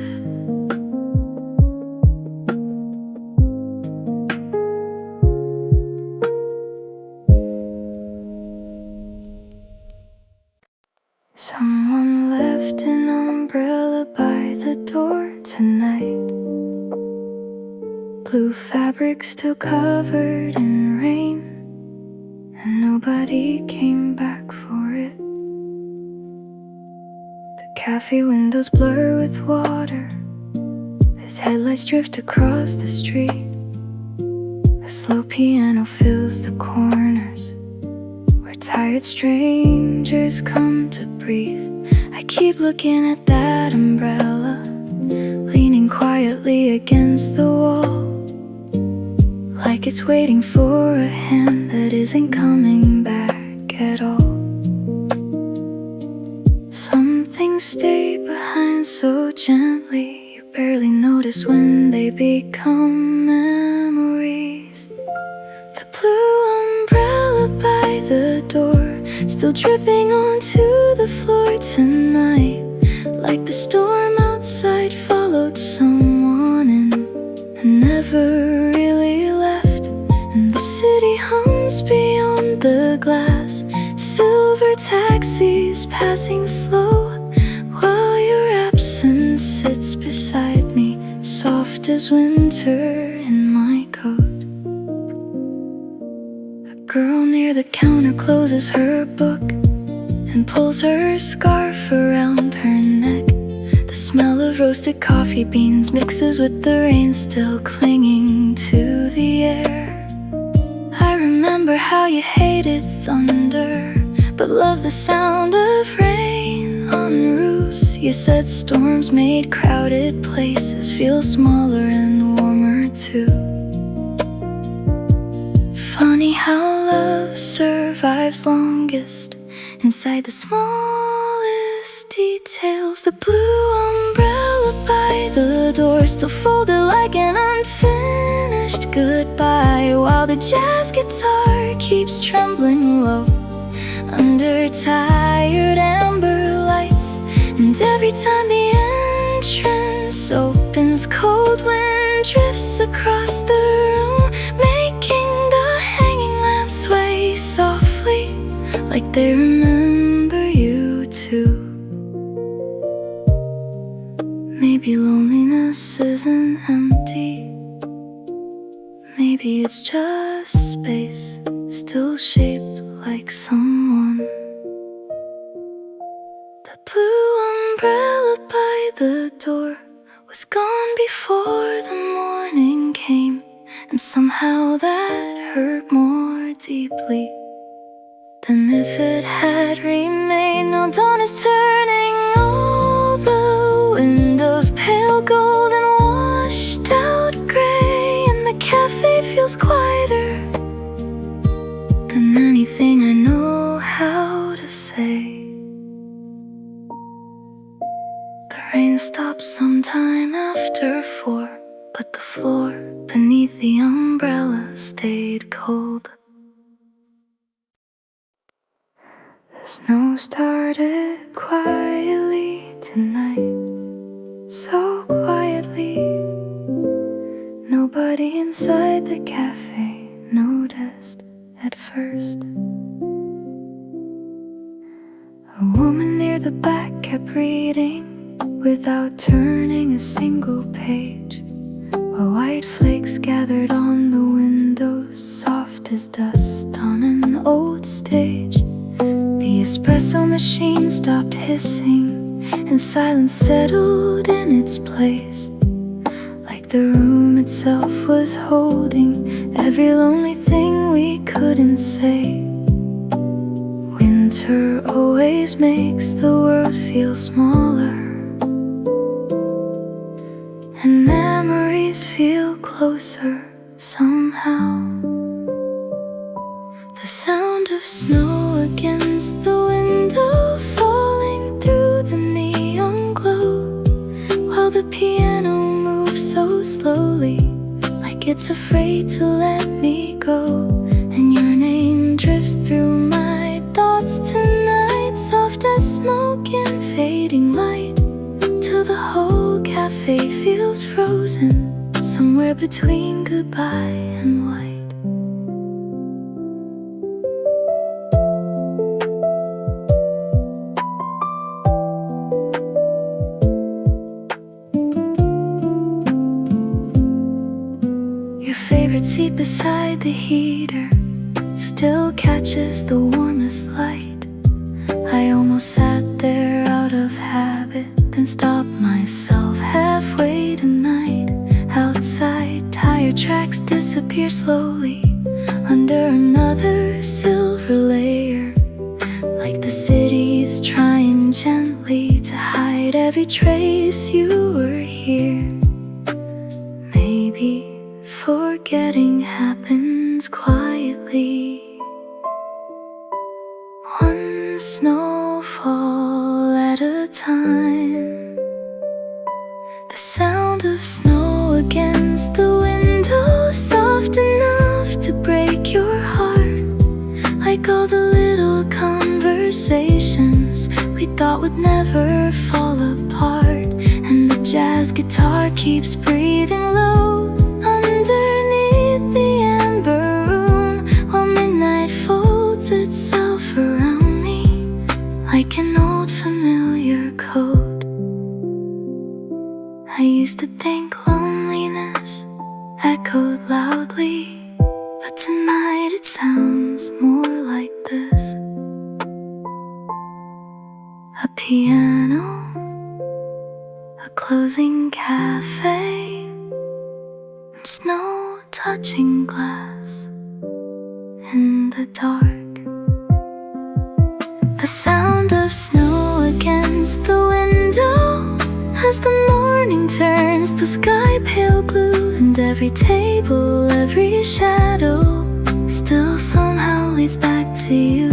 Someone left an umbrella by the door tonight, blue fabric still covered in rain, and nobody came back for it. The cafe windows blur with water as headlights drift across the street. A slow piano fills the corners where tired strangers come to breathe. I keep looking at that umbrella, leaning quietly against the wall, like it's waiting for a hand that isn't coming back at all. Some things stay behind so gently, you barely notice when they become memories. The blue umbrella by the door, still dripping onto the floor tonight, like the storm outside followed someone in and never really left. And the city hums beyond the glass, silver taxis passing slow, while your absence sits beside me, soft as winter in my coat. A girl near the counter closes her book and pulls her scarf around her neck. The smell of roasted coffee beans mixes with the rain still clinging to the air. I remember how you hated thunder, but loved the sound of rain on roofs. You said storms made crowded places feel smaller and warmer too. Funny how love survives longest inside the smallest details. The blue umbrella by the door, still folded like an unfinished goodbye, while the jazz guitar keeps trembling low under tired amber lights. And every time the entrance opens, cold wind drifts across the room, making the hanging lamps sway softly, like they remember you too. Maybe loneliness isn't empty, maybe it's just space still shaped like someone. The blue umbrella by the door was gone before the morning came, and somehow that hurt more deeply than if it had remained. Now dawn is turning, all the windows pale gold and washed out gray, and the cafe feels quieter than anything I know how to say. The rain stops sometime after 4, but the floor beneath the umbrella stayed cold. The snow started quietly tonight, so quietly. Nobody inside the cafe noticed at first. A woman near the back kept reading without turning a single page, while white flakes gathered on the windows, soft as dust on an old stage. The espresso machine stopped hissing, and silence settled in its place, like the room itself was holding every lonely thing we couldn't say. Winter always makes the world feel smaller, and memories feel closer somehow. The sound of snow against the window falling through the neon glow, while the piano moves so slowly, like it's afraid to let me go. And your name drifts through my thoughts tonight, soft as smoke in fading light, till the whole cafe feels frozen, somewhere between goodbye and white. Your favorite seat beside the heater still catches the warmest light. I almost sat there out of habit, then stopped myself halfway tonight. Outside, tire tracks disappear slowly under another silver layer, like the city's trying gently to hide every trace you were here. Maybe forgetting happens quietly, one snowfall at a time. The sound of snow against the window, soft enough to break your heart, like all the little conversations we thought would never fall apart. And the jazz guitar keeps breathing low underneath the amber room, while midnight folds itself around me like an old familiar coat. I used to think loneliness echoed loudly, but tonight it sounds more like this. A piano, a closing cafe, and snow touching glass in the dark. The sound of snow against the window as the morning turns the sky pale blue, and every table, every shadow still somehow leads back to you.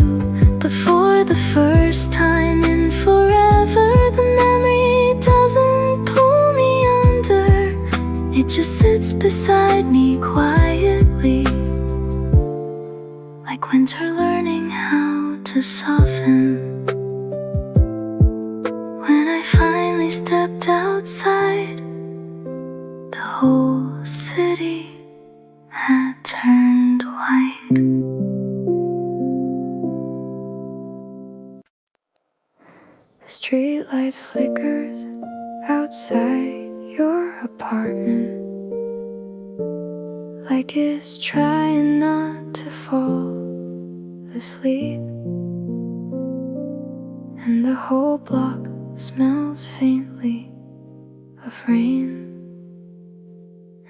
But for the first time in forever, the memory doesn't pull me under, it just sits beside me quietly, like winter learning how to soften. When I finally stepped outside, the whole city had turned white. The streetlight flickers outside your apartment, like it's trying not to fall asleep. And the whole block smells faintly of rain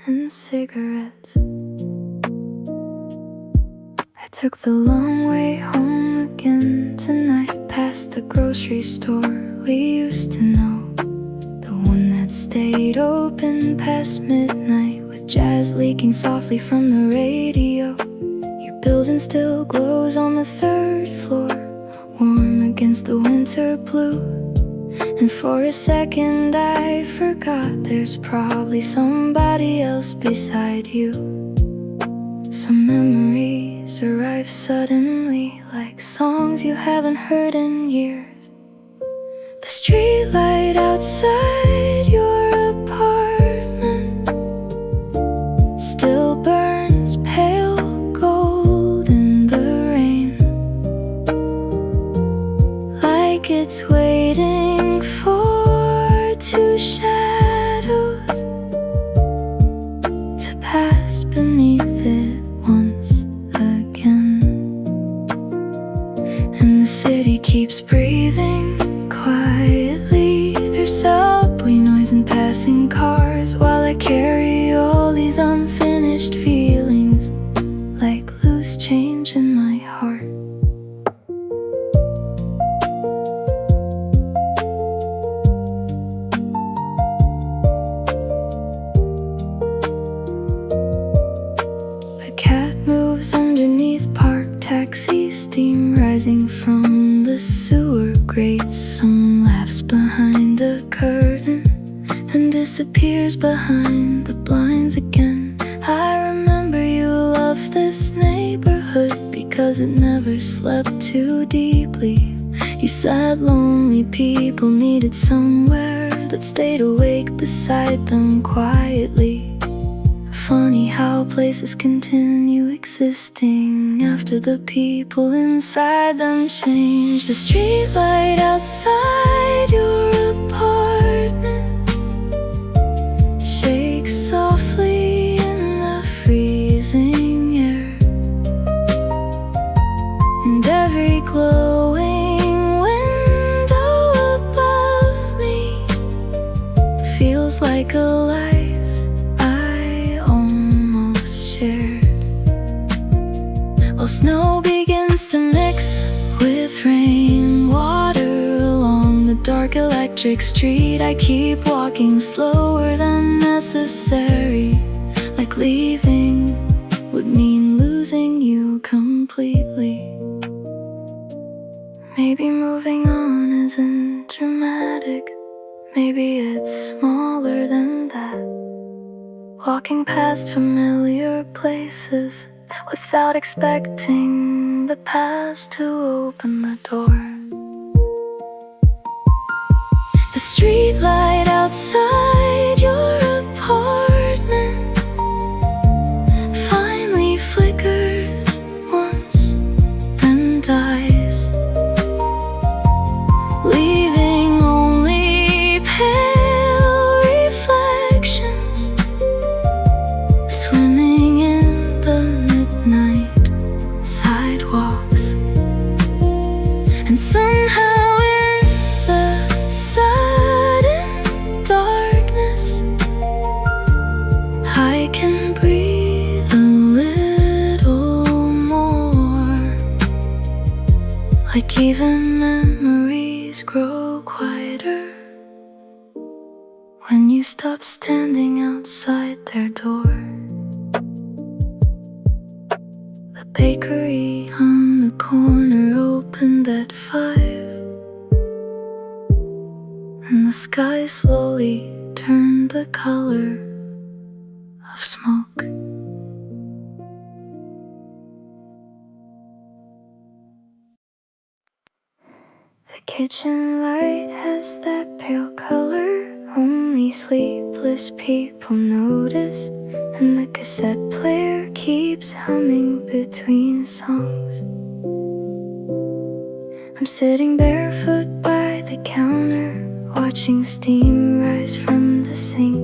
and cigarettes. Took the long way home again tonight, past the grocery store we used to know, the one that stayed open past midnight, with jazz leaking softly from the radio. Your building still glows on the third floor, warm against the winter blue. And for a second I forgot there's probably somebody else beside you. Some memories arrive suddenly, like songs you haven't heard in years. The streetlight outside your apartment still burns pale gold in the rain, like it's waiting for two shadows to pass beneath it once again. And the city keeps breathing quietly through subway noise and passing cars, while I carry all these unfinished feelings like loose change in my heart. A cat moves underneath parked taxis, steam rising from the sewer grates. Someone laughs behind a curtain and disappears behind the blinds again. I remember you loved this neighborhood because it never slept too deeply. You said lonely people needed somewhere that stayed awake beside them quietly. Funny how places continue existing after the people inside them change. The streetlight outside your apartment shakes softly in the freezing air, and every glowing window above me feels like a life while snow begins to mix with rainwater along the dark electric street. I keep walking slower than necessary, like leaving would mean losing you completely. Maybe moving on isn't dramatic, maybe it's smaller than that. Walking past familiar places without expecting the past to open the door. The streetlight outside your apartment finally flickers once, then dies, leaving only pale reflections swimming in the midnight sidewalks. And somehow in the sudden darkness I can breathe a little more, like even memories grow quieter when you stop standing outside their door. The bakery on the corner opened at 5, and the sky slowly turned the color of smoke. The kitchen light has that pale color only sleepless people notice, and the cassette player keeps humming between songs. I'm sitting barefoot by the counter, watching steam rise from the sink.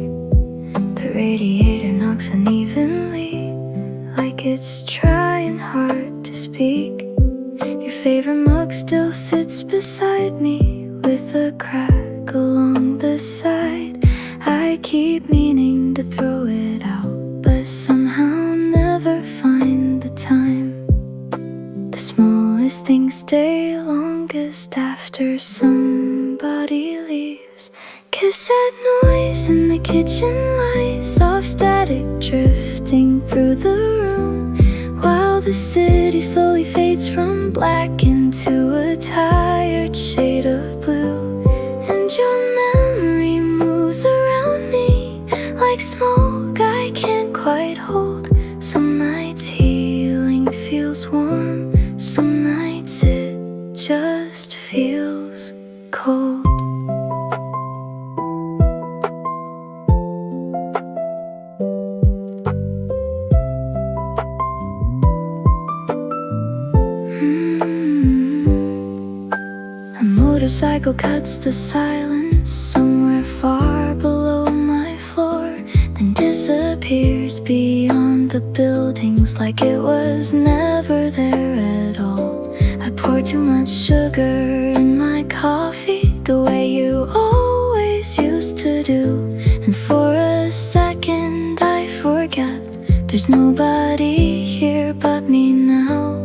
The radiator knocks unevenly, like it's trying hard to speak. Your favorite mug still sits beside me, with a crack along the side. I keep meaning to throw it out, but somehow never find the time. those things stay longest after somebody leaves. Cassette noise in the kitchen light, soft static drifting through the room, while the city slowly fades from black into a tired shade of blue. And your memory moves around me like smoke I can't quite hold. Some nights healing feels warm, some nights it just feels cold. A motorcycle cuts the silence somewhere far below my floor, then disappears beyond the buildings like it was never there at all. I pour too much sugar in my coffee, the way you always used to do, and for a second I forget there's nobody here but me now.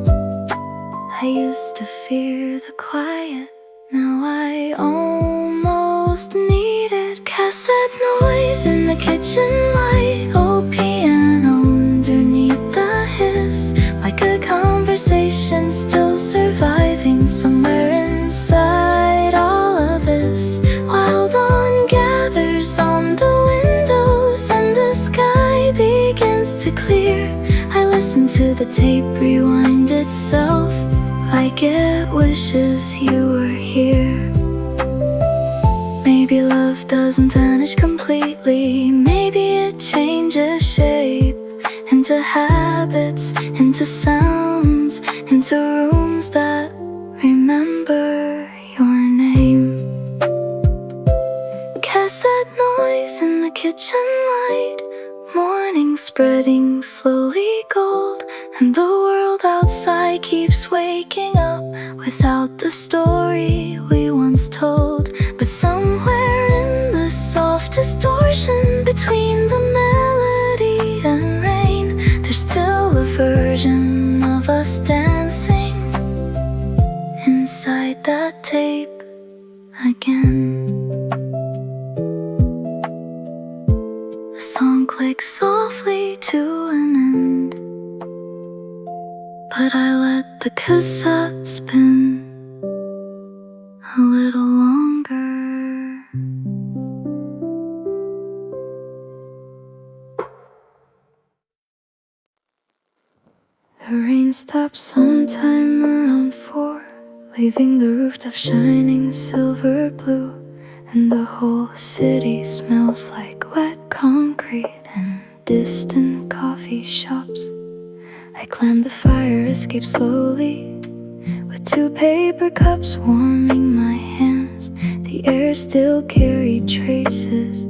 I used to fear the quiet, now I almost need it. Cassette noise in the kitchen light, old piano underneath the hiss, like a conversation still surviving somewhere inside all of this. Wild dawn gathers on the windows and the sky begins to clear. I listen to the tape rewind itself like it wishes you were here. Maybe love doesn't vanish completely, maybe it changes shape into habits, into sounds, into rooms that remember your name. Cassette noise in the kitchen light, morning spreading slowly gold, and the world outside keeps waking up without the story we once told. But somewhere in the soft distortion between the melody and rain, there's still a version of us dancing inside that tape again. The song clicks softly to an end, but I let the cassette spin a little longer. The rain stops sometime around 4, leaving the rooftop shining silver blue, and the whole city smells like wet concrete and distant coffee shops. I climb the fire escape slowly, with 2 paper cups warming my hands. The air still carried traces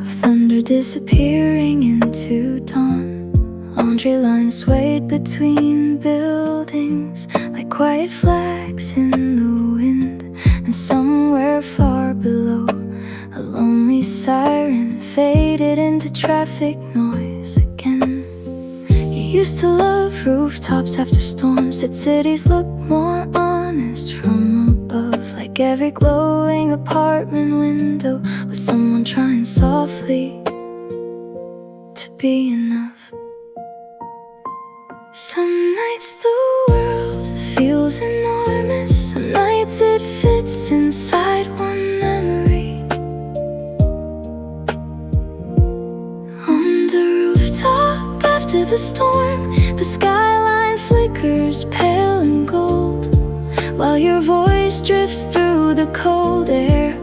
of thunder disappearing into dawn. Laundry lines swayed between buildings like quiet flags in the wind, and somewhere far below, a lonely siren faded into traffic noise again. You used to love rooftops after storms, that cities look more honest from above, like every glowing apartment window was someone trying softly to be enough. Some nights the world feels enormous, some nights it fits inside one memory. On the rooftop after the storm, the skyline flickers pale and gold, while your voice drifts through the cold air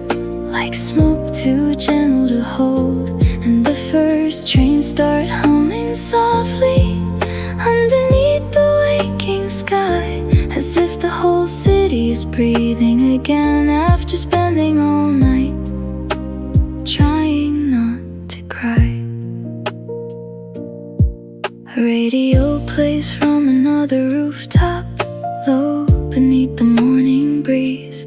like smoke too gentle to hold. And the first trains start humming softly underneath the waking sky, as if the whole city is breathing again after spending all night trying not to cry. A radio plays from another rooftop, low beneath the morning breeze,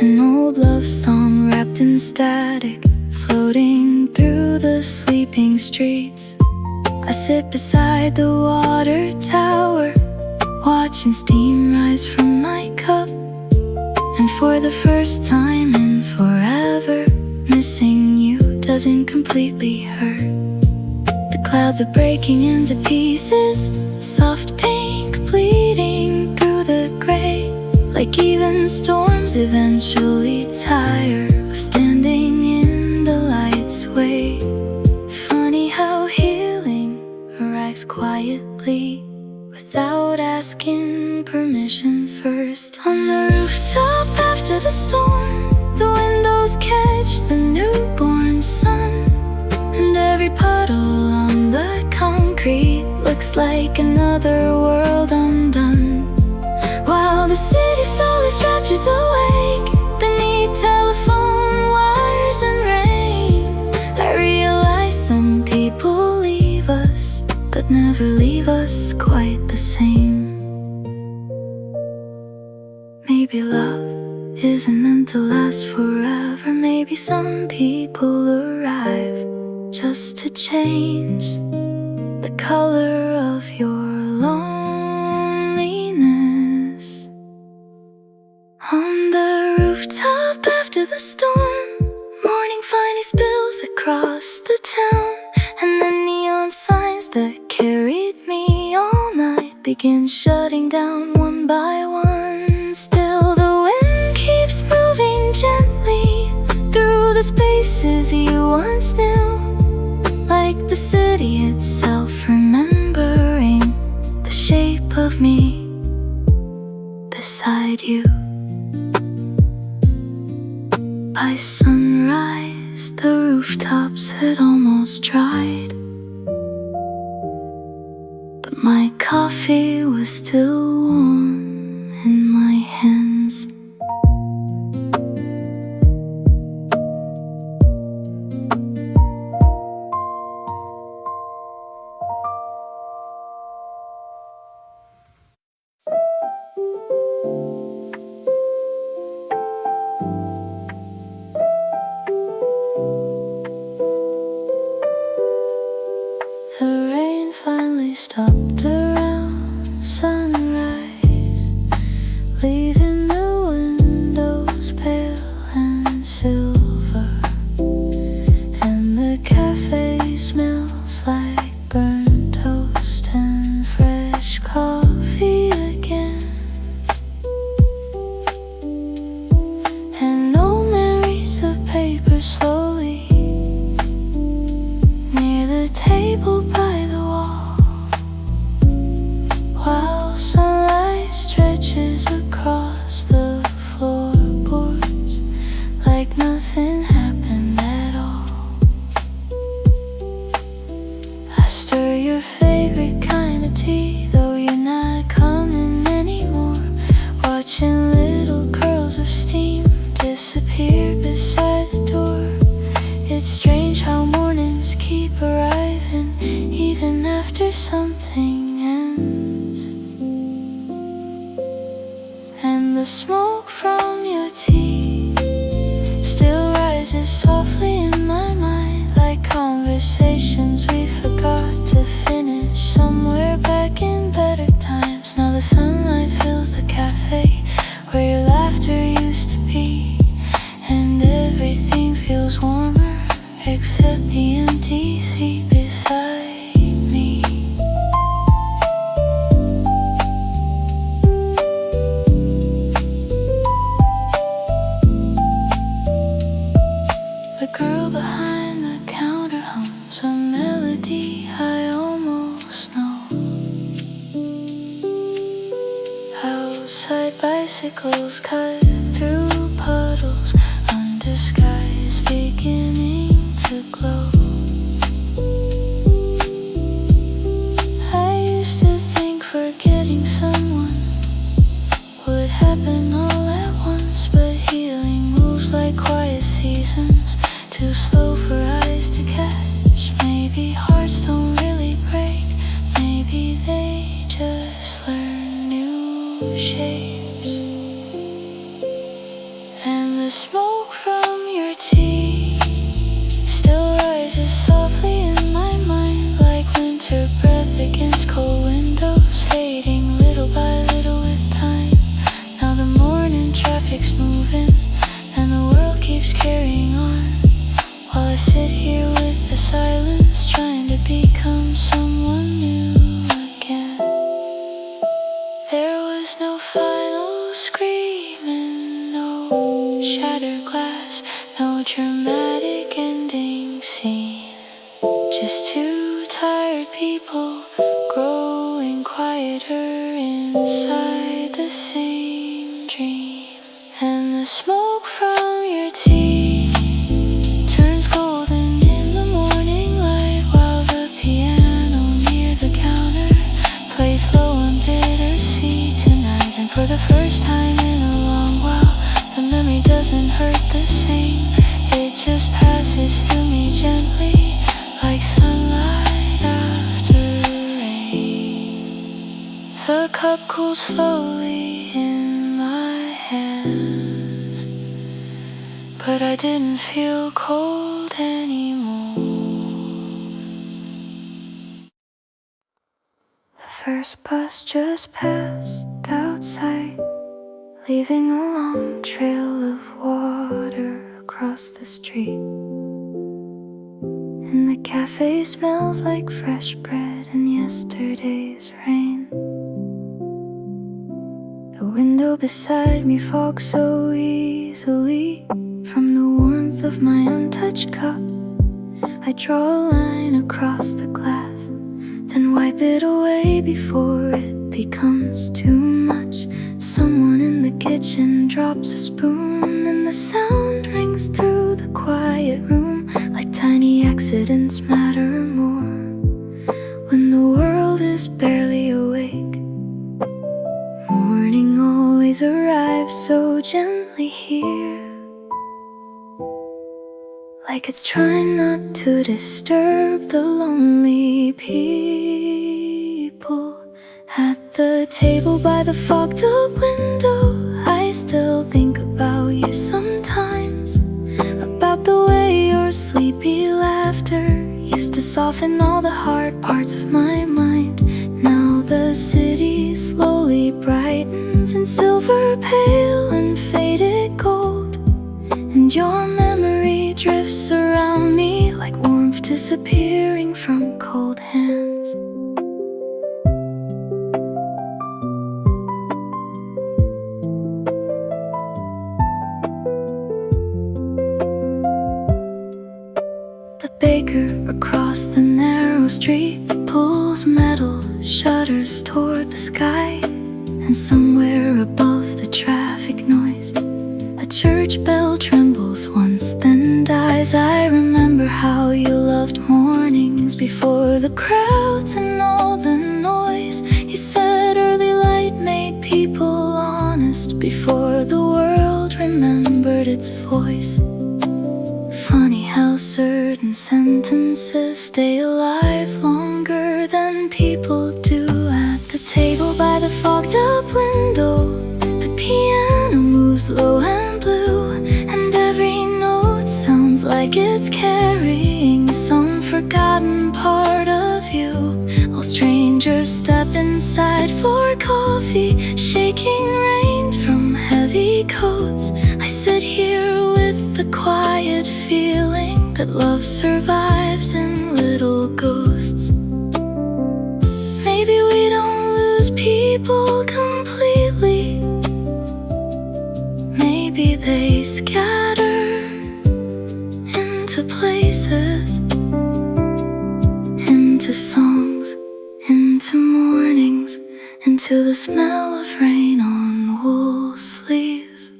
an old love song wrapped in static, floating through the sleeping streets. I sit beside the water tower, watching steam rise from my cup. And for the first time in forever, missing you doesn't completely hurt. The clouds are breaking into pieces, soft pink bleeding through the gray. Like even storms eventually tire of standing in the light's way. Funny how healing arrives quietly, without asking permission first. On the rooftop after the storm, the windows catch the newborn sun, and every puddle on the concrete looks like another world undone. While the city slowly stretches awake beneath telephone wires and rain, I realize some people leave us, but never leave us quite the same. Maybe love isn't meant to last forever. Maybe some people arrive just to change the color of your loneliness. On the rooftop after the storm, morning finally spills across the town, and the neon signs that carried me all night begin shutting down one by one. Still the wind keeps moving gently through the spaces you once knew, like the city itself remembering the shape of me beside you. By sunrise, the rooftops had almost dried, but my coffee was still warm in my hands. The rain finally stopped around sunrise, leaving the windows pale and silver, and the cafe smells like burnt toast and fresh coffee again. And old memories of paper slowly near the table by the wall, while sunlight stretches across the floorboards like nothing happened at all. I stir your favorite kind of tea, though you're not coming anymore, watching little curls of steam disappear beside the door. It's strange how mornings keep arriving even after something ends, and the smoke from your tea still rises softly in my mind, like conversations we forgot to finish somewhere back in better times. Now the sunlight fills the cafe where your laughter used to be, and everything feels warmer except the empty seat beside me. The girl behind the counter hums a melody I almost know. Outside bicycles cut through puddles under skies beginning to glow. I used to think forgetting someone would happen all at once, but healing moves like quiet seasons, too slow for eyes to catch. Maybe hearts don't really break, maybe they just learn new shapes. And the smoke from your tea still rises softly in my mind, like winter breath against cold windows, fading little by little. sit here with the silence, trying to become someone new again. There was no final screaming, no shattered glass, no dramatic ending scene. Just two tired people growing quieter inside the same dream. And the smoke from your tea turns golden in the morning light, while the piano near the counter plays slow and bittersweet tonight. And for the first time in a long while, the memory doesn't hurt the same. It just passes through me gently, like sunlight after rain. The cup cools slowly in my hands, but I didn't feel cold anymore. The first bus just passed outside, leaving a long trail of water across the street. And the cafe smells like fresh bread and yesterday's rain. The window beside me fogs so easily from the warmth of my untouched cup. I draw a line across the glass, then wipe it away before it becomes too much. Someone in the kitchen drops a spoon, and the sound rings through the quiet room like tiny accidents matter more when the world is barely awake. Morning always arrives so gently here, like it's trying not to disturb the lonely people. At the table by the fogged up window, I still think about you sometimes, about the way your sleepy laughter used to soften all the hard parts of my mind. Now the city slowly brightens in silver, pale and faded gold, and your memory drifts around me like warmth disappearing from cold hands. The baker across the narrow street pulls metal shutters toward the sky, and somewhere above the traffic noise, a church bell trembles once then dies. I remember how you loved mornings before the crowds and all the noise. You said early light made people honest before the world remembered its voice. Funny how certain sentences stay alive longer than people do. At the table by the fogged up window, the piano moves low and blue, and every note sounds like it's carrying some forgotten part of you. All strangers step inside for coffee, shaking rain from heavy coats. I sit here with the quiet feeling that love survives in little ghosts. Maybe we don't lose people completely, maybe they scatter into places, into songs, into mornings, into the smell of rain on wool sleeves.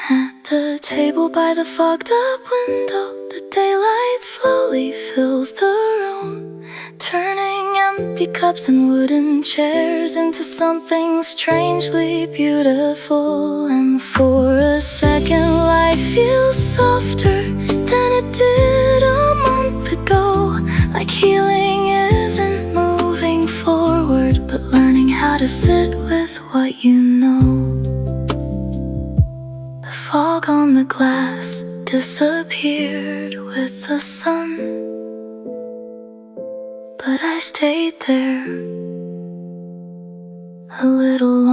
At the table by the fogged up window, the daylight slowly fills the room, turning empty cups and wooden chairs into something strangely beautiful. And for a second life feels softer than it did a month ago, like healing isn't moving forward but learning how to sit with what you know. The fog on the glass disappeared with the sun, but I stayed there a little